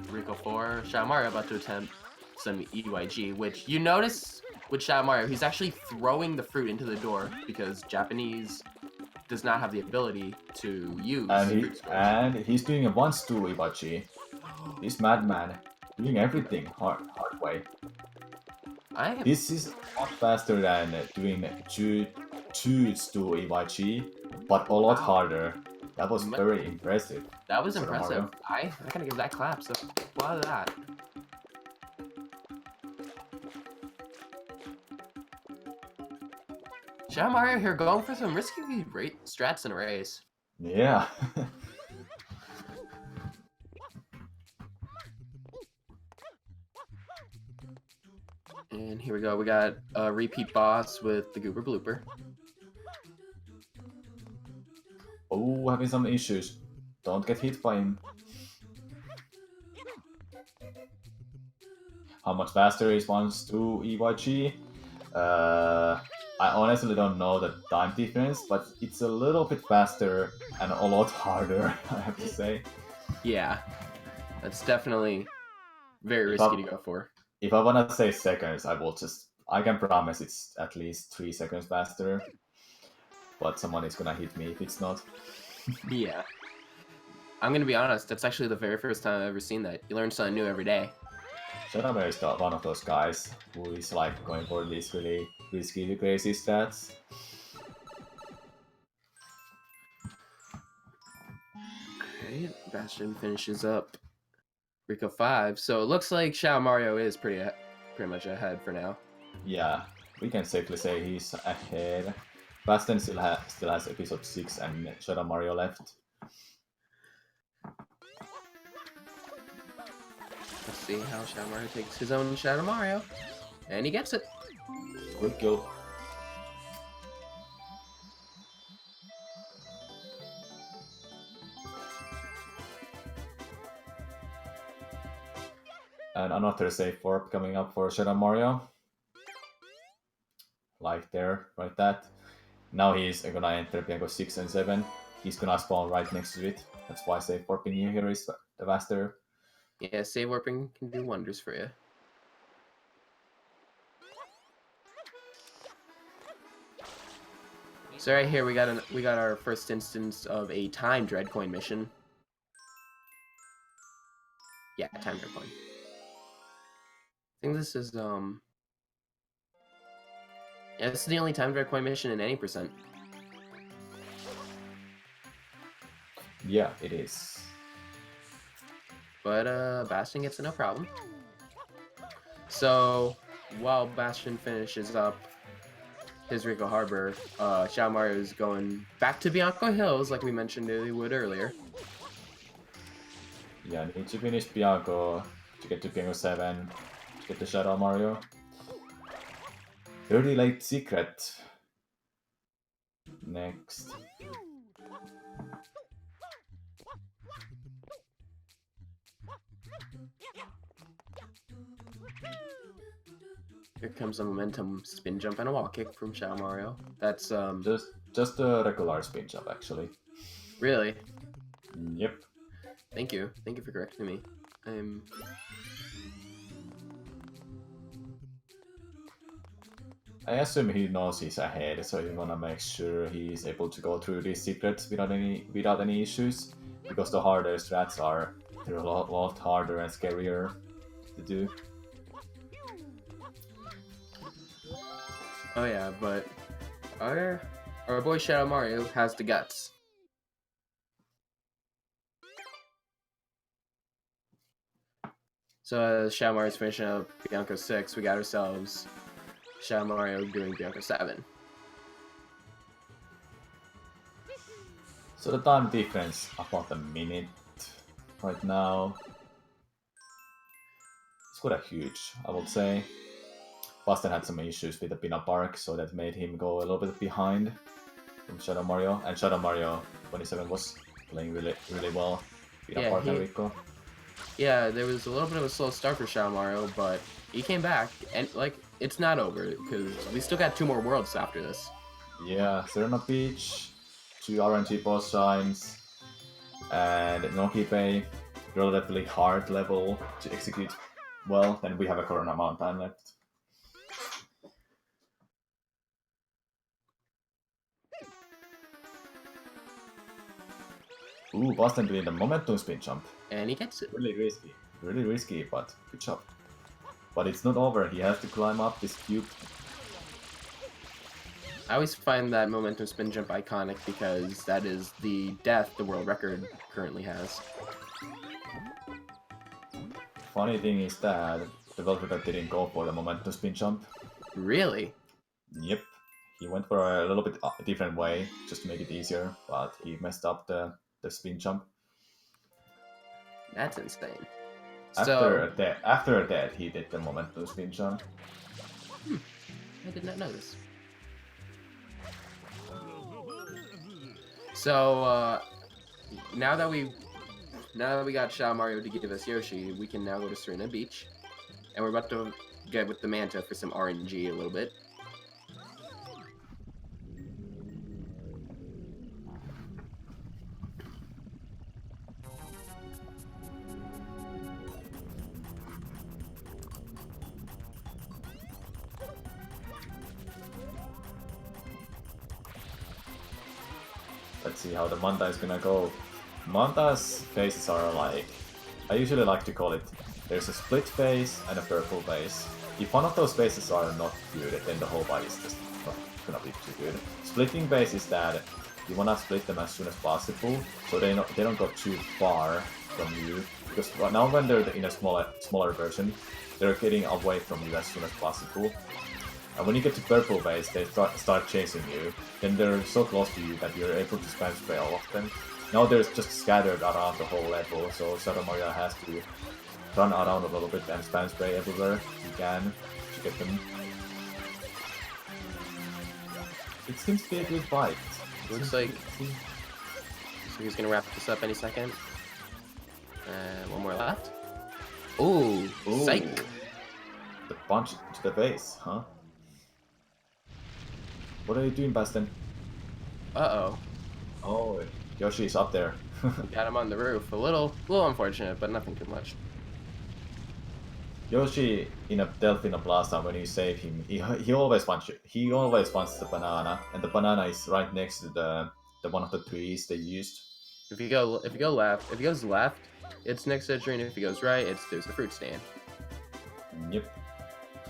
Rico 4. Shadow Mario about to attempt some EYG, which you notice with Shadow Mario, he's actually throwing the fruit into the door because Japanese does not have the ability to use and he's doing a 1-2 EYG. This madman doing everything hard way. This is much faster than doing 2-2 EYG, but a lot harder. That was very impressive. That was impressive. I gotta give that clap. So a lot of that. Shadow Mario here going for some risky strats in a race. Yeah. And here we go. We got a repeat boss with the Goober Blooper. Oh, having some issues. Don't get hit by him. How much faster is 1-2 EYG? I honestly don't know the time difference, but it's a little bit faster and a lot harder, I have to say. Yeah, that's definitely very risky to go for. If I wanna say seconds, I will just I can promise it's at least 3 seconds faster. But someone is gonna hit me if it's not. Yeah. I'm gonna be honest, that's actually the very first time I've ever seen that. You learn something new every day. ShadowMario is one of those guys who is like going for these really risky, crazy stats. Alright, Basten finishes up Rico 5. So it looks like ShadowMario is pretty much ahead for now. Yeah, we can safely say he's ahead. Basten still has episode 6 and ShadowMario left. Let's see how ShadowMario takes his own ShadowMario. And he gets it. Good kill. And another safe warp coming up for ShadowMario. Like there, right that. Now he's gonna enter Bianco 6 and 7. He's gonna spawn right next to it. That's why safe warping here is the faster. Yeah, save warping can do wonders for you. So right here we got our first instance of a timed Dread Coin mission. Yeah, timed Dread Coin. I think this is yeah, this is the only timed Dread Coin mission in any percent. Yeah, it is. But Basten gets it no problem. So while Basten finishes up his Rico Harbor, ShadowMario is going back to Bianco Hills, like we mentioned he would earlier. Yeah, need to finish Bianco to get to Bianco 7 to get the ShadowMario. Dirty Late Secret. Next. Here comes a momentum spin jump and a wall kick from ShadowMario. That's just a regular spin jump actually. Really? Yep. Thank you for correcting me. I assume he knows he's ahead, so he wanna make sure he's able to go through these secrets without any issues. Because the harder strats are, they're a lot harder and scarier to do. Oh yeah, but our boy ShadowMario has the guts. So as ShadowMario's finishing up Bianco 6, we got ourselves ShadowMario doing Bianco 7. So the time difference about a minute right now. It's quite huge, I would say. Basten had some issues with the Pinna Park, so that made him go a little bit behind from ShadowMario. And ShadowMario27 was playing really well. Pinna Park and Rico. Yeah, there was a little bit of a slow start for ShadowMario, but he came back, and like it's not over because we still got 2 more worlds after this. Yeah, Sirena Beach, 2 RNG boss shines, and Noki Bay, relatively hard level to execute well. Then we have a Corona Mountain left. Ooh, Basten doing the momentum spin jump. And he gets it. Really risky, but good job. But it's not over, he has to climb up this cube. I always find that momentum spin jump iconic because that is the death the world record currently has. Funny thing is that the world record didn't go for the momentum spin jump. Really? Yep. He went for a little bit different way, just to make it easier, but he messed up the spin jump. That's insane. After that, he did the momentum spin jump. I did not know this. So now that we got ShadowMario to give us Yoshi, we can now go to Sirena Beach, and we're about to get with the Manta for some RNG a little bit. Let's see how the Manta is gonna go. Manta's phases are like... I usually like to call it... There's a split phase and a purple phase. If one of those phases are not good, then the whole body is just not gonna be too good. Splitting phase is that you wanna split them as soon as possible, so they don't go too far from you. Because now when they're in a smaller version, they're getting away from you as soon as possible. And when you get to purple phase, they start chasing you. Then they're so close to you that you're able to spam spray all of them. Now they're just scattered around the whole level, so ShadowMario has to run around a little bit and spam spray everywhere you can to get them. It seems to be a good fight. Looks like he's gonna wrap this up any second. One more left. Ooh, psych! The punch to the face, huh? What are you doing, Basten? Uh-oh. Oh, Yoshi's up there. Got him on the roof. A little unfortunate, but nothing too much. Yoshi in a Delphine Plaza, when you save him, he always wants the banana, and the banana is right next to the one of the trees they used. If you go left, if he goes left, it's next to the tree, and if he goes right, there's the fruit stand. Yep.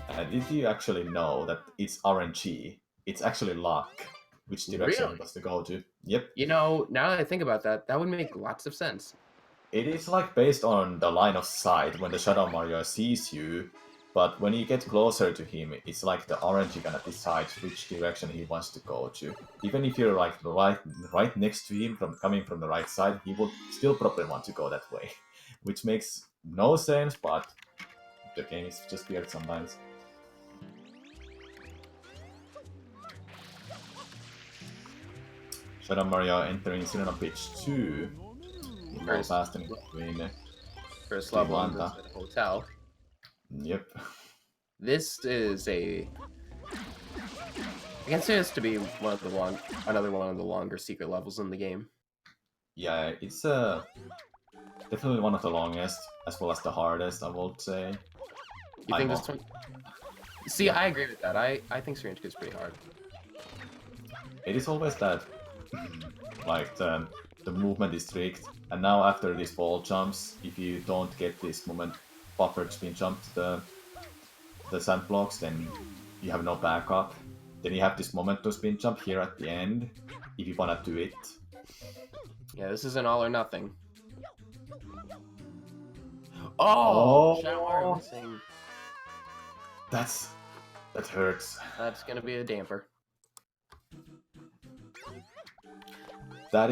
And if you actually know that it's RNG, it's actually luck which direction Really? it was to go to. Yep. You know, now that I think about that, that would make lots of sense. It is like based on the line of sight when the Shadow Mario sees you, but when you get closer to him, it's like the RNG gonna decide which direction he wants to go to. Even if you're like right next to him, coming from the right side, he will still probably want to go that way, which makes no sense. But the game is just weird sometimes. Shadow Mario entering Sirena Beach 2. Basten between first level in the hotel. Yep. This is I consider this to be another one of the longer secret levels in the game. Yeah, it's definitely one of the longest, as well as the hardest, I would say. You think this one? See, yeah. I agree with that. I think Sirena is pretty hard. It is always that, like, the movement is tricked, and now after these wall jumps, if you don't get this moment buffered spin jump to the sand blocks, then you have no backup. Then you have this momentum spin jump here at the end, if you wanna do it. Yeah, this is an all or nothing. Oh! ShadowMario missing. That hurts. That's gonna be a damper. That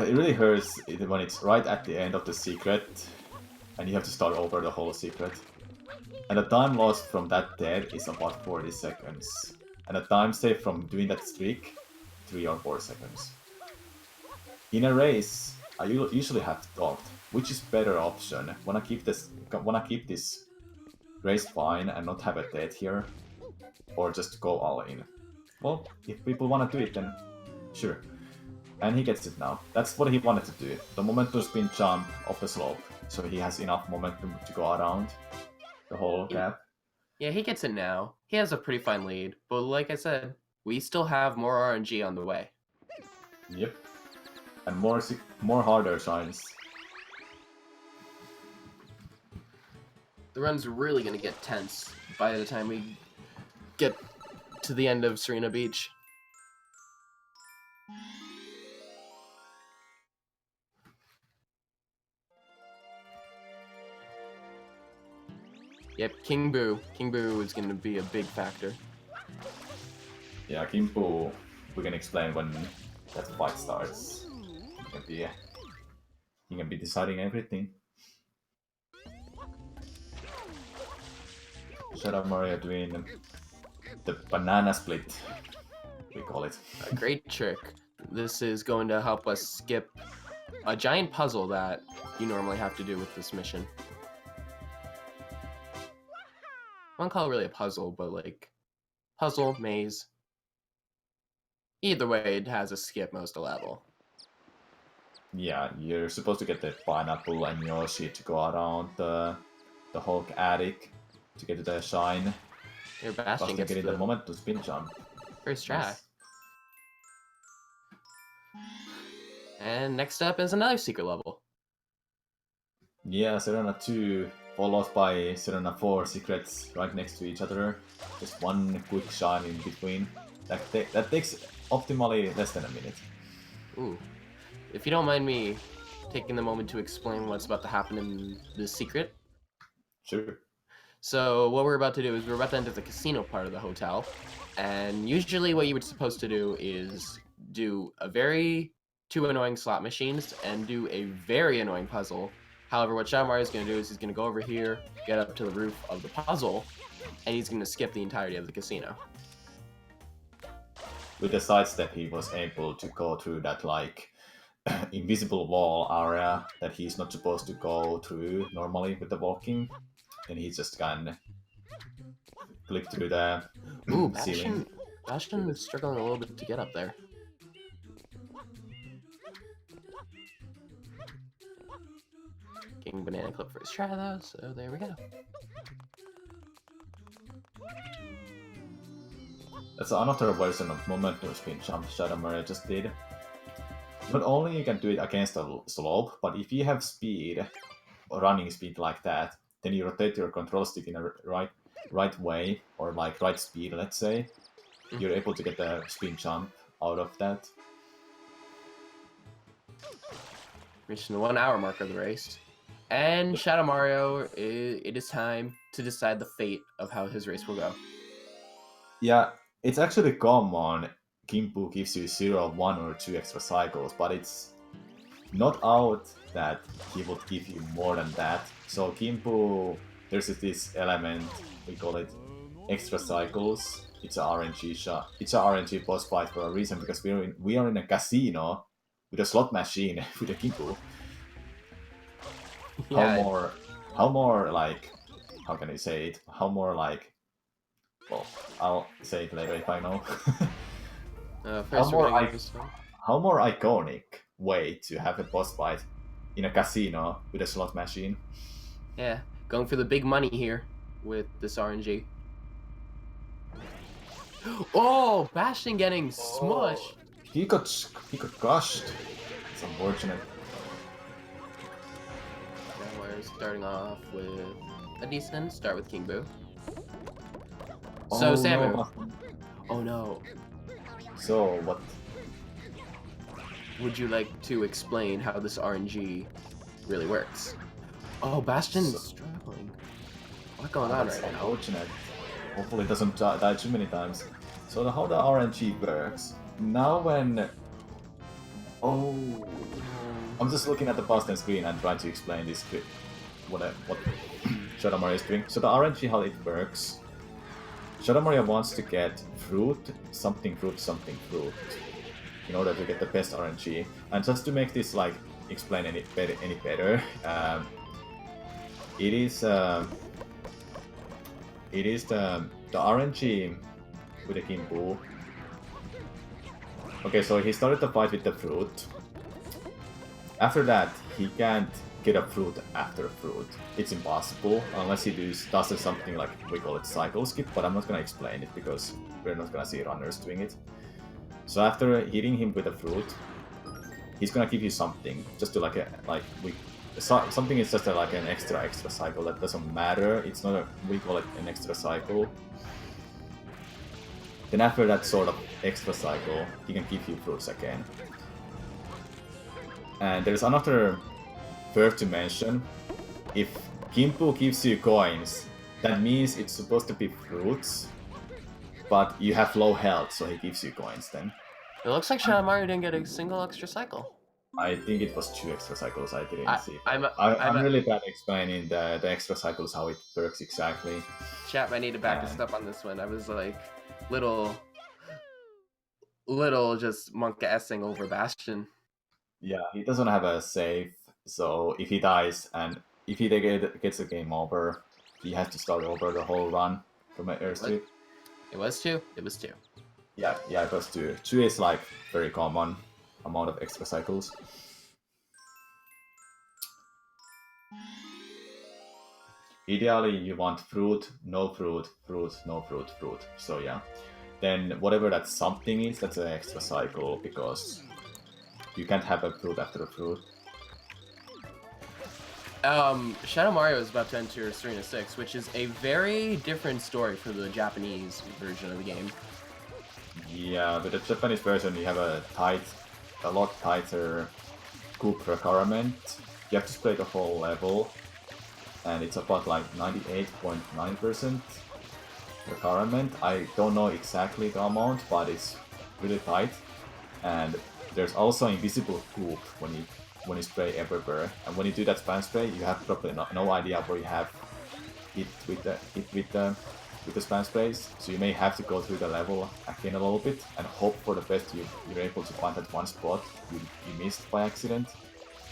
it really hurts when it's right at the end of the secret, and you have to start over the whole secret. And the time lost from that death is about 40 seconds. And the time saved from doing that streak, 3 or 4 seconds. In a race, I usually have thought, which is better option? Wanna keep this race fine and not have a death here? Or just go all in? Well, if people wanna do it, then sure. And he gets it now. That's what he wanted to do. The momentum spin jump off the slope. So he has enough momentum to go around the whole gap. Yeah, he gets it now. He has a pretty fine lead. But like I said, we still have more RNG on the way. Yep. And more harder shines. The run's really gonna get tense by the time we get to the end of Sirena Beach. Yep, King Boo. King Boo is going to be a big factor. Yeah, King Boo, we can explain when that fight starts. He can be deciding everything. Shadow Mario doing the banana split, we call it. A great trick. This is going to help us skip a giant puzzle that you normally have to do with this mission. I won't call it really a puzzle, but like puzzle, maze. Either way, it has a skip most of the level. Yeah, you're supposed to get the pineapple and Yoshi to go around the Hulk attic to get to the shine. Your Basten gets getting the moment to spin jump. first try. Yes. And next up is another secret level. Yeah, Sirena 2 followed by Sirena 4 secrets right next to each other. Just one quick shot in between. That takes optimally less than a minute. Ooh. If you don't mind me taking the moment to explain what's about to happen in this secret. Sure. So what we're about to do is we're about to enter the casino part of the hotel. And usually what you were supposed to do is do two annoying slot machines and do a very annoying puzzle. However, what ShadowMario is going to do is he's going to go over here, get up to the roof of the puzzle, and he's going to skip the entirety of the casino. With the sidestep, he was able to go through that like invisible wall area that he's not supposed to go through normally with the walking. And he just can click through the Ooh, ceiling. Basten is struggling a little bit to get up there. King Banana Clip first try though, so there we go. That's another version of momentum spin jump ShadowMario just did. Not only you can do it against a slope, but if you have speed, or running speed like that, then you rotate your control stick in a right way, or like right speed, let's say. You're able to get the spin jump out of that. Reaching the 1 hour mark of the race. And ShadowMario, it is time to decide the fate of how his race will go. Yeah, it's actually common. Kimpu gives you 0, 1, or 2 extra cycles, but it's not out that he would give you more than that. So Kimpu, there's this element, we call it extra cycles. It's a RNG shot. It's a RNG boss fight for a reason, because we are in a casino with a slot machine with a Kimpu. Yeah. How more like, how can I say it? How more like, well, I'll say it later if I know. First how more iconic way to have a boss fight in a casino with a slot machine. Yeah, going for the big money here with this RNG. Oh, Basten getting smushed. He got crushed. It's unfortunate. Now we're starting off with a decent start with King Boo. So Samu. No. Oh no. So what? Would you like to explain how this RNG really works? Oh, Bastion's struggling. What's going on right now? Unfortunate. Hopefully it doesn't die too many times. So how the RNG works. Now when... Oh... I'm just looking at the Basten screen and trying to explain this what ShadowMario is doing. So the RNG, how it works. ShadowMario wants to get fruit, something fruit, in order to get the best RNG. And just to make this like explain any better, it is the RNG with the Kimbu. Okay, so he started the fight with the fruit. After that, he can't get a fruit after a fruit. It's impossible unless he does something like we call it cycle skip, but I'm not gonna explain it because we're not gonna see runners doing it. So after hitting him with a fruit, he's gonna give you something, just to something is just like an extra cycle that doesn't matter. It's not we call it an extra cycle. Then after that sort of extra cycle, he can give you fruits again. And there's another worth to mention. If Kimpu gives you coins, that means it's supposed to be fruits, but you have low health, so he gives you coins then. It looks like ShadowMario didn't get a single extra cycle. I think it was 2 extra cycles, I didn't see. I'm really bad at explaining the extra cycles, how it works exactly. Chat, I need to back us up on this one. I was like, little just monk-assing over Basten. Yeah, he doesn't have a save, so if he dies and if he gets a game over, he has to start over the whole run from an airstrip. It was 2? It was 2. Yeah, it was 2. 2 is like very common amount of extra cycles. Ideally, you want fruit, no fruit, fruit, no fruit, fruit. So yeah. Then whatever that something is, that's an extra cycle, because You can't have a fruit after a fruit. Shadow Mario is about to enter Sirena 6, which is a very different story for the Japanese version of the game. Yeah, with the Japanese version, you have a lot tighter goop requirement. You have to spray the whole level, and it's about like 98.9% requirement. I don't know exactly the amount, but it's really tight. And there's also invisible goop when you spray everywhere. And when you do that spam spray, you have probably no idea where you have hit with the spam sprays. So you may have to go through the level again a little bit and hope for the best you're able to find that one spot you missed by accident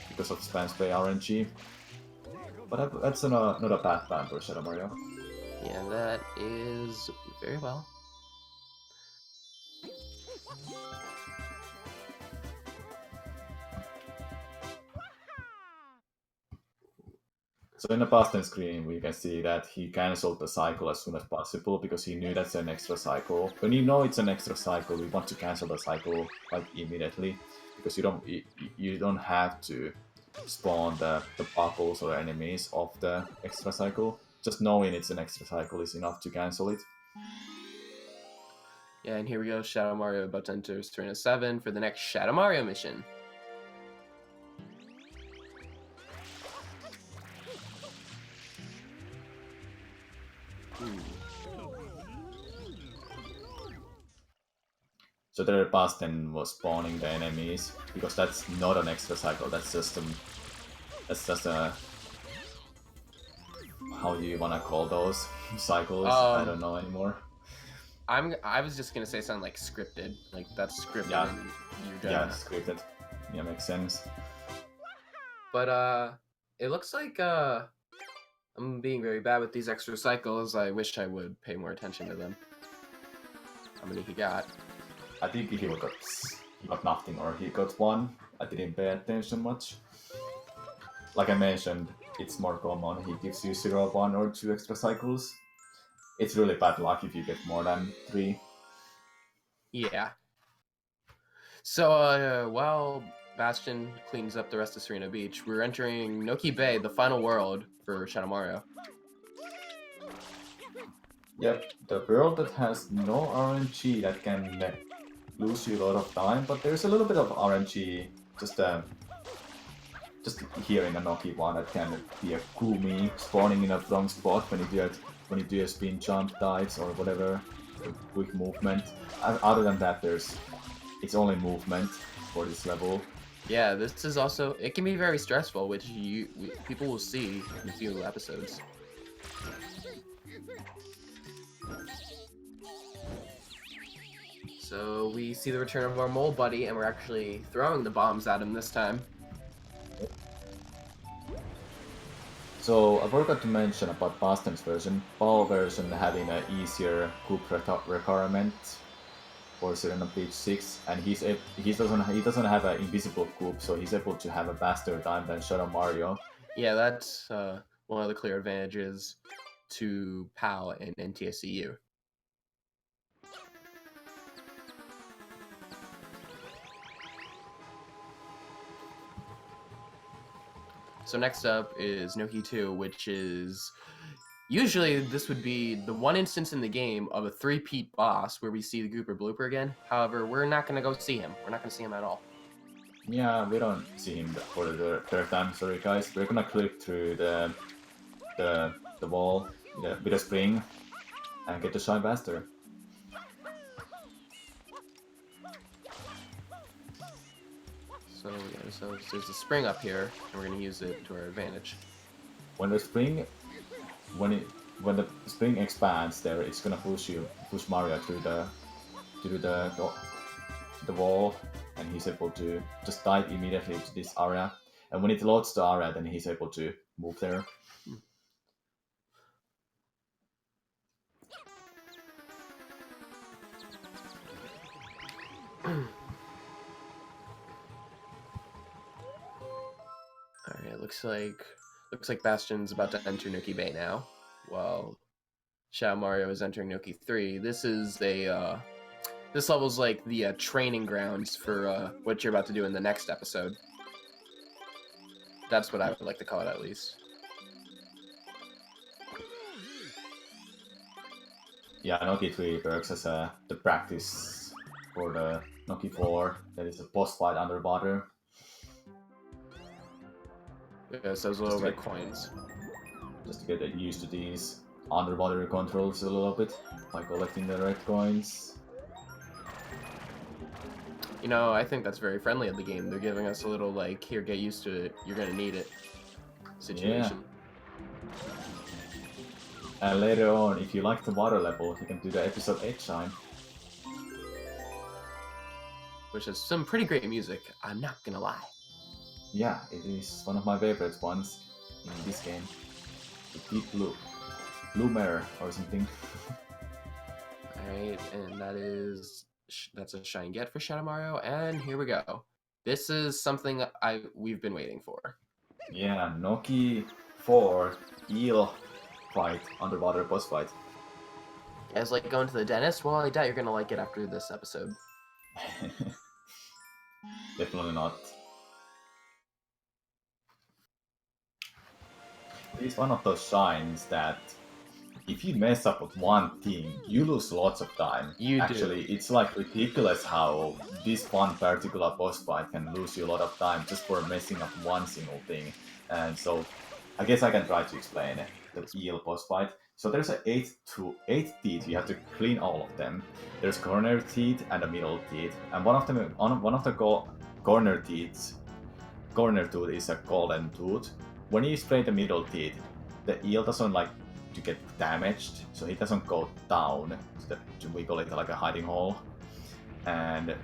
because of spam spray RNG. But that's not a bad time for Shadow Mario. Yeah, that is very well. So in the Basten screen, we can see that he cancelled the cycle as soon as possible because he knew that's an extra cycle. When you know it's an extra cycle, we want to cancel the cycle like immediately because you don't have to spawn the bubbles or enemies of the extra cycle. Just knowing it's an extra cycle is enough to cancel it. Yeah, and here we go, Shadow Mario about to enter Sirena 7 for the next Shadow Mario mission. So there Basten was spawning the enemies because that's not an extra cycle. That's just a how do you wanna call those cycles? I don't know anymore. I was just gonna say something like scripted, like that's scripted. Yeah, and you're done. yeah, scripted. Yeah, makes sense. But it looks like I'm being very bad with these extra cycles. I wish I would pay more attention to them. How many he got? I think he got nothing, or he got one. I didn't pay attention much. Like I mentioned, it's more common. He gives you 0, 1, or 2 extra cycles. It's really bad luck if you get more than 3. Yeah. So while Basten cleans up the rest of Sirena Beach, we're entering Noki Bay, the final world for Shadow Mario. Yep, the world that has no RNG that can lose you a lot of time, but there's a little bit of RNG just here in the Noki one that can be a Kumi spawning in a wrong spot when you do a spin jump dives or whatever, a quick movement. Other than that, it's only movement for this level. Yeah, this is also, it can be very stressful, which people will see in a few episodes. So we see the return of our mole buddy, and we're actually throwing the bombs at him this time. So I forgot to mention about Basten's version. PAL version having an easier coup requirement for Sirena Beach 6, and he doesn't have an invisible coup, so he's able to have a faster time than Shadow Mario. Yeah, that's one of the clear advantages to PAL and NTSCU. So next up is Noki 2, which is usually this would be the one instance in the game of a three-peat boss where we see the Gooper Blooper again. However, we're not going to go see him. We're not going to see him at all. Yeah, we don't see him for the third time. Sorry, guys. We're gonna clip through the wall with a spring and get the shine faster. So yeah, so there's a spring up here, and we're going to use it to our advantage. When the spring expands there, it's gonna push Mario through the wall, and he's able to just dive immediately to this area. And when it loads the area, then he's able to move there. Alright, looks like Bastion's about to enter Noki Bay now, while Shadow Mario is entering Noki 3. This is a This level's like the training grounds for what you're about to do in the next episode. That's what I would like to call it, at least. Yeah, Noki 3 works as the practice for the Noki 4. That is a boss fight underwater. Yes, those little red coins. Just to get used to these underwater controls a little bit by collecting the red coins. You know, I think that's very friendly of the game. They're giving us a little, like, here, get used to it, you're gonna need it situation. Yeah. And later on, if you like the water level, you can do the episode 8 shine. Which has some pretty great music, I'm not gonna lie. Yeah, it is one of my favorite ones in this game. The Deep Blue. Blue Mirror or something. Alright, and that's a shine get for Shadow Mario, and here we go. This is something we've been waiting for. Yeah, Noki 4 eel fight, underwater boss fight. You guys like going to the dentist? Well, I doubt you're gonna like it after this episode. Definitely not. It's one of those shines that if you mess up with one thing, you lose lots of time. Actually, it's like ridiculous how this one particular boss fight can lose you a lot of time just for messing up one single thing. And so, I guess I can try to explain the eel boss fight. So there's an 8 teeth. You have to clean all of them. There's corner teeth and a middle teeth, and one of the corner tooth is a golden tooth. When you spray the middle teeth, the eel doesn't like to get damaged, so he doesn't go down. We call it like a hiding hole, and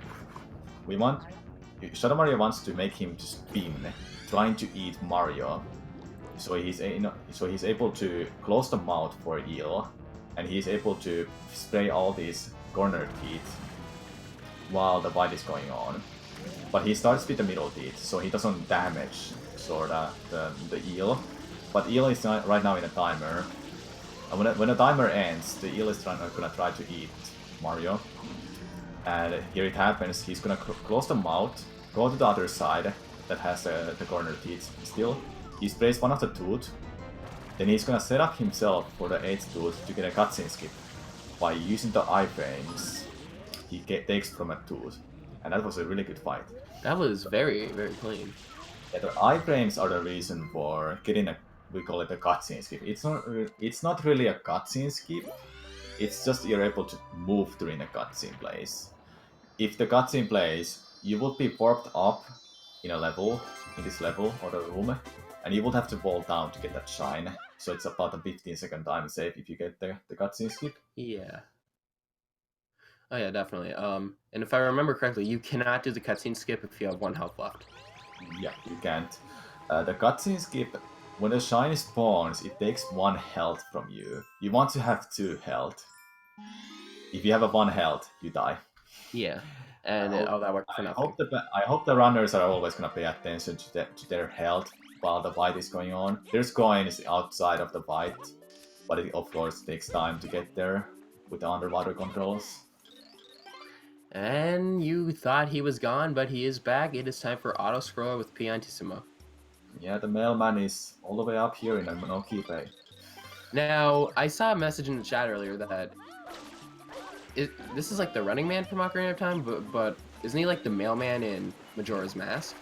Shadow Mario wants to make him spin, trying to eat Mario. So he's able to close the mouth for eel, and he's able to spray all these corner teeth while the fight is going on. But he starts with the middle teeth, so he doesn't damage sorta the eel. But eel is right now in a timer. And when the timer ends, the eel is gonna try to eat Mario. And here it happens, he's gonna close the mouth, go to the other side that has the corner teeth still. He sprays one of the tooth, then he's gonna set up himself for the 8th tooth to get a cutscene skip by using the iframes he takes from a tooth. And that was a really good fight. That was very, very clean. Yeah, the iframes are the reason for getting we call it a cutscene skip. It's not really a cutscene skip. It's just you're able to move during a cutscene plays. If the cutscene plays, you will be warped up in this level or the room, and you will have to fall down to get that shine. So it's about a 15-second time save if you get the cutscene skip. Yeah. Oh yeah, definitely. And if I remember correctly, you cannot do the cutscene skip if you have 1 health left. Yeah, you can't. The cutscene skip, when the shine spawns, it takes 1 health from you. You want to have 2 health. If you have a 1 health, you die. Yeah, and that worked for nothing. I hope the runners are always gonna pay attention to their health while the fight is going on. There's coins outside of the fight, but it of course takes time to get there with the underwater controls. And you thought he was gone, but he is back. It is time for Auto Scroller with Piantissimo. Yeah, the mailman is all the way up here in the Noki Bay. Now, I saw a message in the chat earlier that this is like the Running Man from Ocarina of Time, but isn't he like the mailman in Majora's Mask?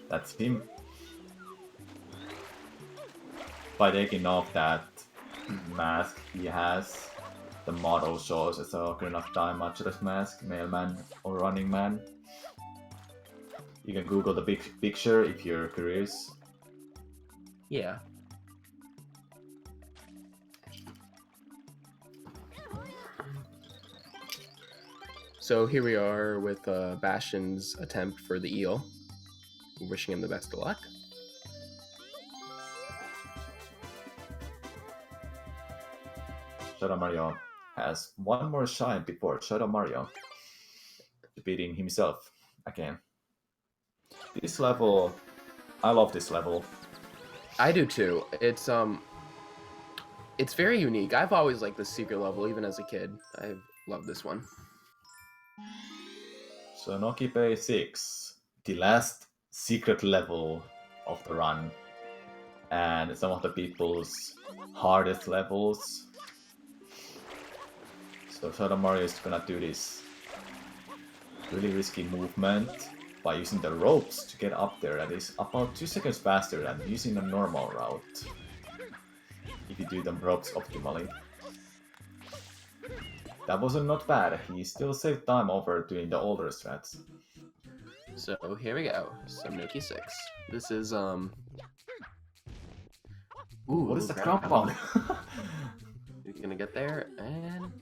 That's him. By taking off that mask he has, the model shows as a Ocarina of Time Majora's Mask, mailman or running man. You can Google the big picture if you're curious. Yeah. So here we are with Basten's attempt for the eel. Wishing him the best of luck. Shadow Mario has 1 more shine before Shadow Mario beating himself again. This level, I love this level. I do too. It's It's very unique. I've always liked the secret level, even as a kid. I love this one. So Noki Bay 6, the last secret level of the run, and some of the people's hardest levels. So Shadow Mario is gonna do this really risky movement by using the ropes to get up there. That is about 2 seconds faster than using a normal route, if you do the ropes optimally. That wasn't not bad. He still saved time over doing the older strats. So here we go. Some Noki 6. This is Ooh, What is the ground pound? You're gonna get there, and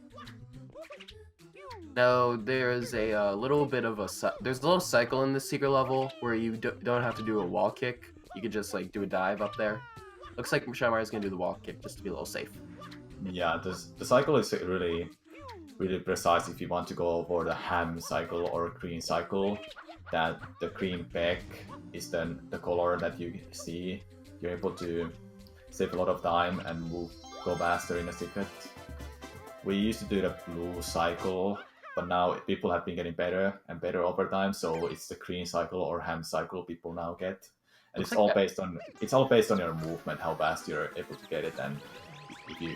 no, there's a little bit of there's a little cycle in this secret level where you don't have to do a wall kick. You could just like do a dive up there. Looks like Mario's gonna do the wall kick just to be a little safe. Yeah, the cycle is really precise if you want to go over the ham cycle or green cycle. That the green peg is then the color that you see. You're able to save a lot of time and go faster in a secret. We used to do the blue cycle, but now people have been getting better and better over time, so it's the green cycle or ham cycle people now get. And it's all based on your movement, how fast you're able to get it, and if you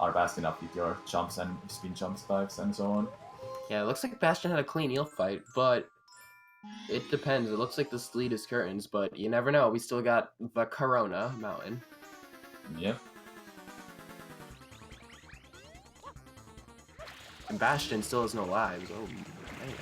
are fast enough with your jumps and spin jumps, dives, and so on. Yeah, it looks like Basten had a clean eel fight, but it depends. It looks like this lead is curtains, but you never know. We still got the Corona Mountain. Yep. And Basten still has no lives. Oh, man.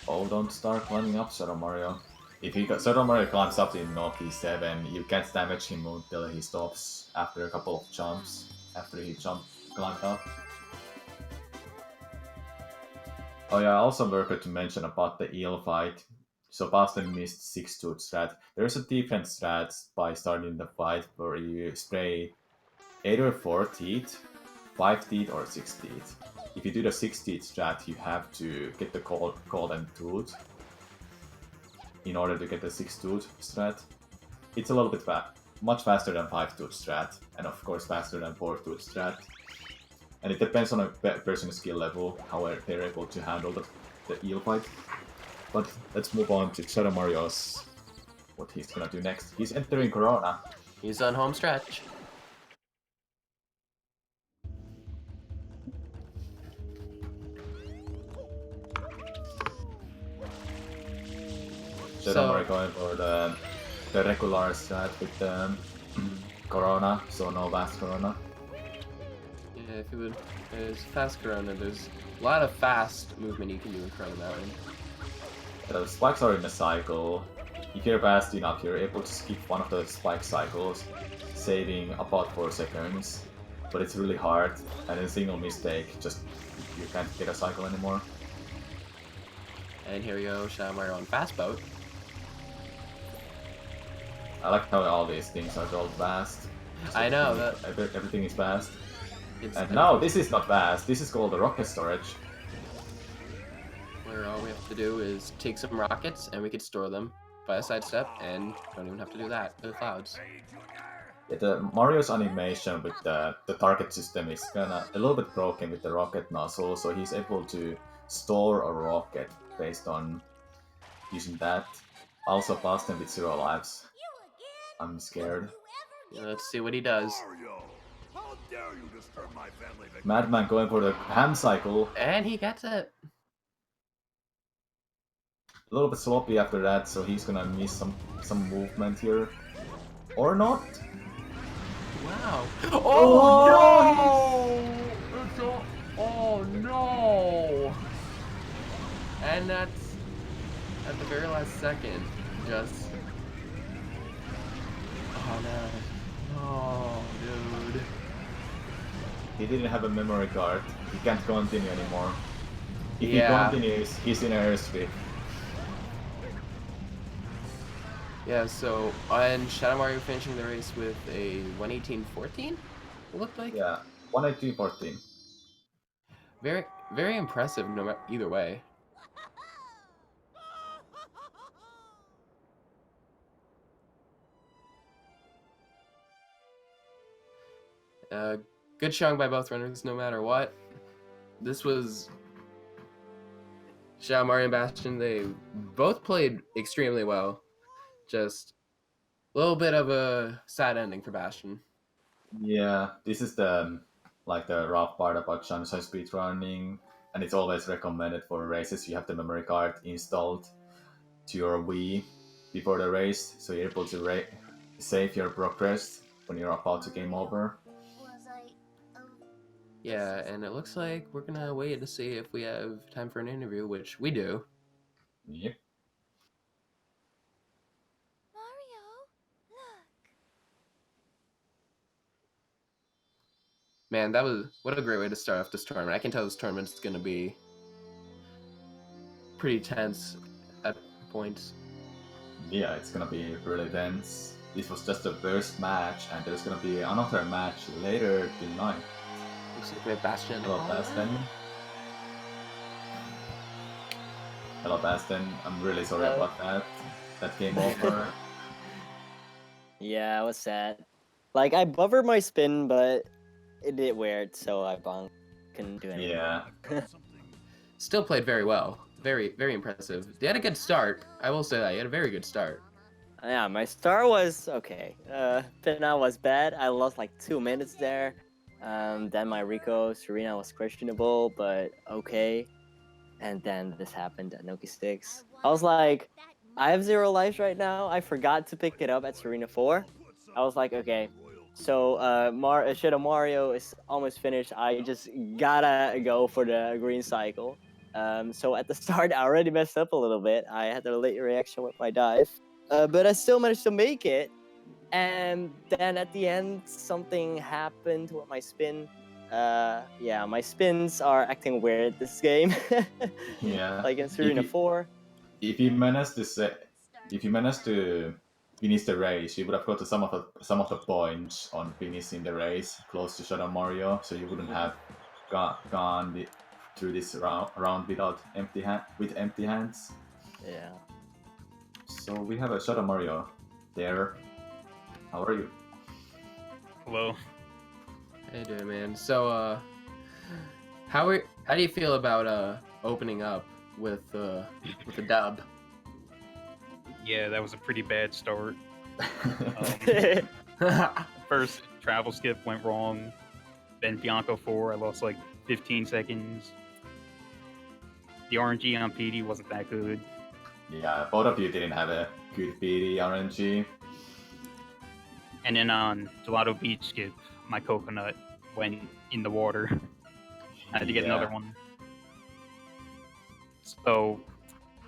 Oh, don't start climbing up, Shadow Mario. If Shadow Mario climbs up in Noki 7, you can't damage him until he stops after a couple of jumps, after he climbed up. Oh yeah, I also forgot to mention about the eel fight. So Basten missed 6-tooth strat. There's a different strat by starting the fight where you spray either 4 teeth, 5 teeth, or 6 teeth. If you do the 6 teeth strat, you have to get the golden tooth in order to get the 6-tooth strat. It's a little bit much faster than 5-tooth strat, and of course faster than 4-tooth strat. And it depends on a person's skill level, how they're able to handle the eel fight. But let's move on to Shadow Mario's, what he's gonna do next. He's entering Corona. He's on home stretch. Shadow Mario going for the regular strat with the Corona, so no fast Corona. Yeah, if you would, there's fast Corona. There's a lot of fast movement you can do in Corona Mountain. The spikes are in a cycle. If you're fast enough, you're able to skip one of the spike cycles, saving about 4 seconds. But it's really hard, and a single mistake, just you can't get a cycle anymore. And here we go, Shadow Mario on fast boat. I like how all these things are called fast. So I know that everything is fast. And no, this is not fast. This is called the rocket storage. Where all we have to do is take some rockets and we could store them by a sidestep, and don't even have to do that to the clouds. Yeah, the Mario's animation with the target system is kinda a little bit broken with the rocket nozzle, so he's able to store a rocket based on using that. Also Basten with 0 lives. I'm scared. Yeah, let's see what he does. How dare you disturb my family? Madman going for the ham cycle. And he gets it. A little bit sloppy after that, so he's gonna miss some movement here. Or not. Wow. Oh, no! Oh no! And that's at the very last second. Just. Oh no. Oh, dude. He didn't have a memory card. He can't continue anymore. If Yeah. he continues, he's in airstrip. Yeah, so and Shadow Mario finishing the race with a 118.14, it looked like. Yeah, 118.14. Very, very impressive. Either way. Good showing by both runners, no matter what. This was ShadowMario and Basten. They both played extremely well. Just a little bit of a sad ending for Basten. Yeah, this is the rough part about Sunshine speedrunning, and it's always recommended for races. You have the memory card installed to your Wii before the race, so you're able to save your progress when you're about to game over. Yeah, and it looks like we're gonna wait to see if we have time for an interview, which we do. Yep. Mario, look. Man, that was what a great way to start off this tournament. I can tell this tournament's gonna be pretty tense at points. Yeah, it's gonna be really dense. This was just the first match, and there's gonna be another match later tonight. Looks like we have Basten. Hello, Basten. Hello, Basten. I'm really sorry Hello. about that. That game over. Yeah, it was sad. Like, I buffered my spin, but it did weird, so I bonked. Couldn't do anything. Yeah. Still played very well. Very, very impressive. They had a good start. I will say that. You had a very good start. Yeah, my start was okay. Pinna was bad. I lost like 2 minutes there. Then my Rico Sirena was questionable, but okay. And then this happened at Noki 6. I was like, I have 0 lives right now. I forgot to pick it up at Sirena 4. I was like, okay. So Shadow Mario is almost finished. I just gotta go for the green cycle. So at the start, I already messed up a little bit. I had a late reaction with my dive. But I still managed to make it. And then at the end, something happened with my spin. Yeah, my spins are acting weird this game. Yeah. Like in Sirena 4. If you manage to finish the race, you would have got some of the points on finishing the race close to Shadow Mario, so you wouldn't have gone through this round without empty hands. Yeah. So we have a Shadow Mario there. How are you? Hello. How you doing, man? So, how do you feel about opening up with the dub? Yeah, that was a pretty bad start. First travel skip went wrong. Then Bianco 4, I lost like 15 seconds. The RNG on PD wasn't that good. Yeah, both of you didn't have a good PD RNG. And then on Gelato Beach skip, my coconut went in the water. I had to get another one. So,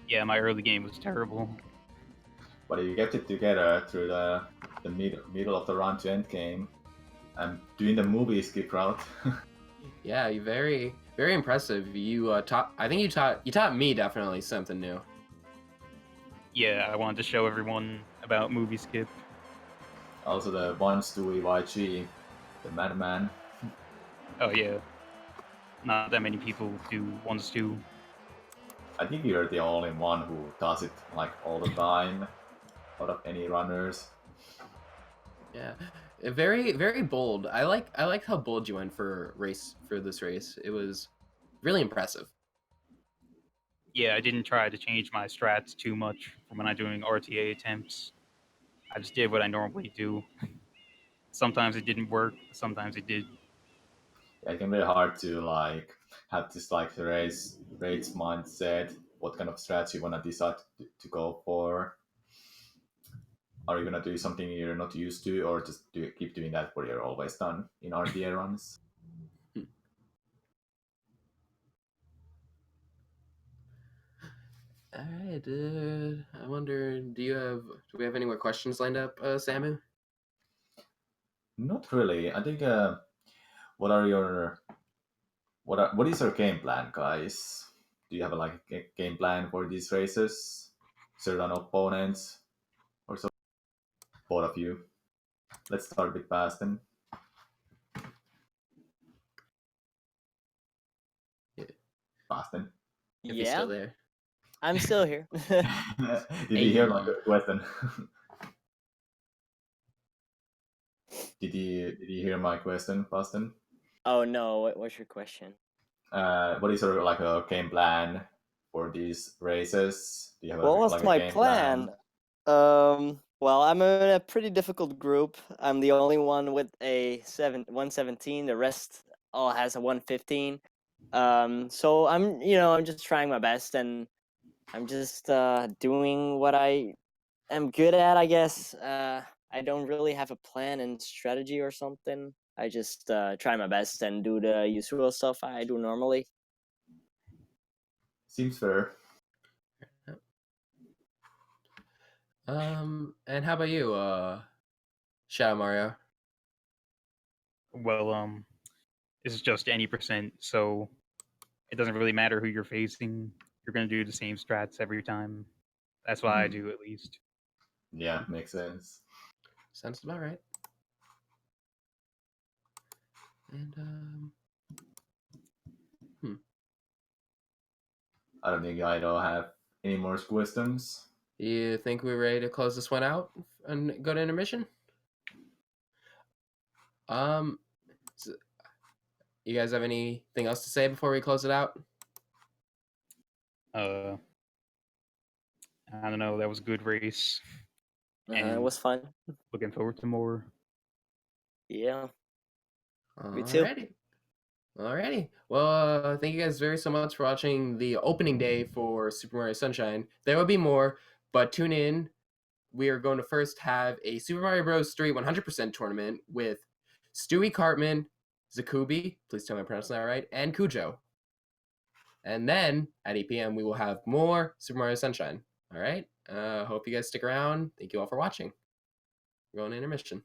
yeah, my early game was terrible. But you kept it together through the middle of the run to end game. I'm doing the movie skip route. Yeah, you very, very impressive. You I think you taught me definitely something new. Yeah, I wanted to show everyone about movie skip. Also the One Stewie YG, the Madman. Oh yeah. Not that many people do 1-2. I think you're the only one who does it like all the time, out of any runners. Yeah, very, very bold. I like how bold you went for this race. It was really impressive. Yeah, I didn't try to change my strats too much from when I'm doing RTA attempts. I just did what I normally do. Sometimes it didn't work, sometimes it did. Yeah, it can be hard to like have this like race mindset. What kind of strategy you wanna decide to go for? Are you gonna do something you're not used to, or just keep doing that what you're always done in RTA runs? All right, I wonder, do we have any more questions lined up, Samu? Not really. I think. What is your game plan, guys? Do you have a game plan for these races? Certain opponents, or so? Both of you. Let's start with Basten. Yeah. Basten. If he's Yeah, still there. I'm still here. Did you hear my question? Did you hear my question, Basten? Oh no, what's your question? What is your like a game plan for these races? Do you have What was like a my game plan? plan? Well, I'm in a pretty difficult group. I'm the only one with a 117. The rest all has a 115. So I'm just trying my best, and I'm just doing what I am good at, I guess. I don't really have a plan and strategy or something. I just try my best and do the usual stuff I do normally. Seems fair. And how about you, Shadow Mario? Well, it's just any percent, so it doesn't really matter who you're facing. You're gonna do the same strats every time. That's what I Mhm. do, at least. Yeah, makes sense. Sounds about right. And I don't think I don't have any more questions. you think we're ready to close this one out and go to intermission? So you guys have anything else to say before we close it out? Uh, I don't know. That was a good race, It and was fun. looking forward to more. Yeah. Me too. Alrighty. Well, thank you guys very so much for watching the opening day for Super Mario Sunshine. There will be more, but tune in. We are going to first have a Super Mario Bros. 3 100% tournament with Stewie Cartman, Zakubi, please tell me I'm pronouncing that right, and Cujo. And then at 8 p.m. we will have more Super Mario Sunshine. All right. Hope you guys stick around. Thank you all for watching. We're going to intermission.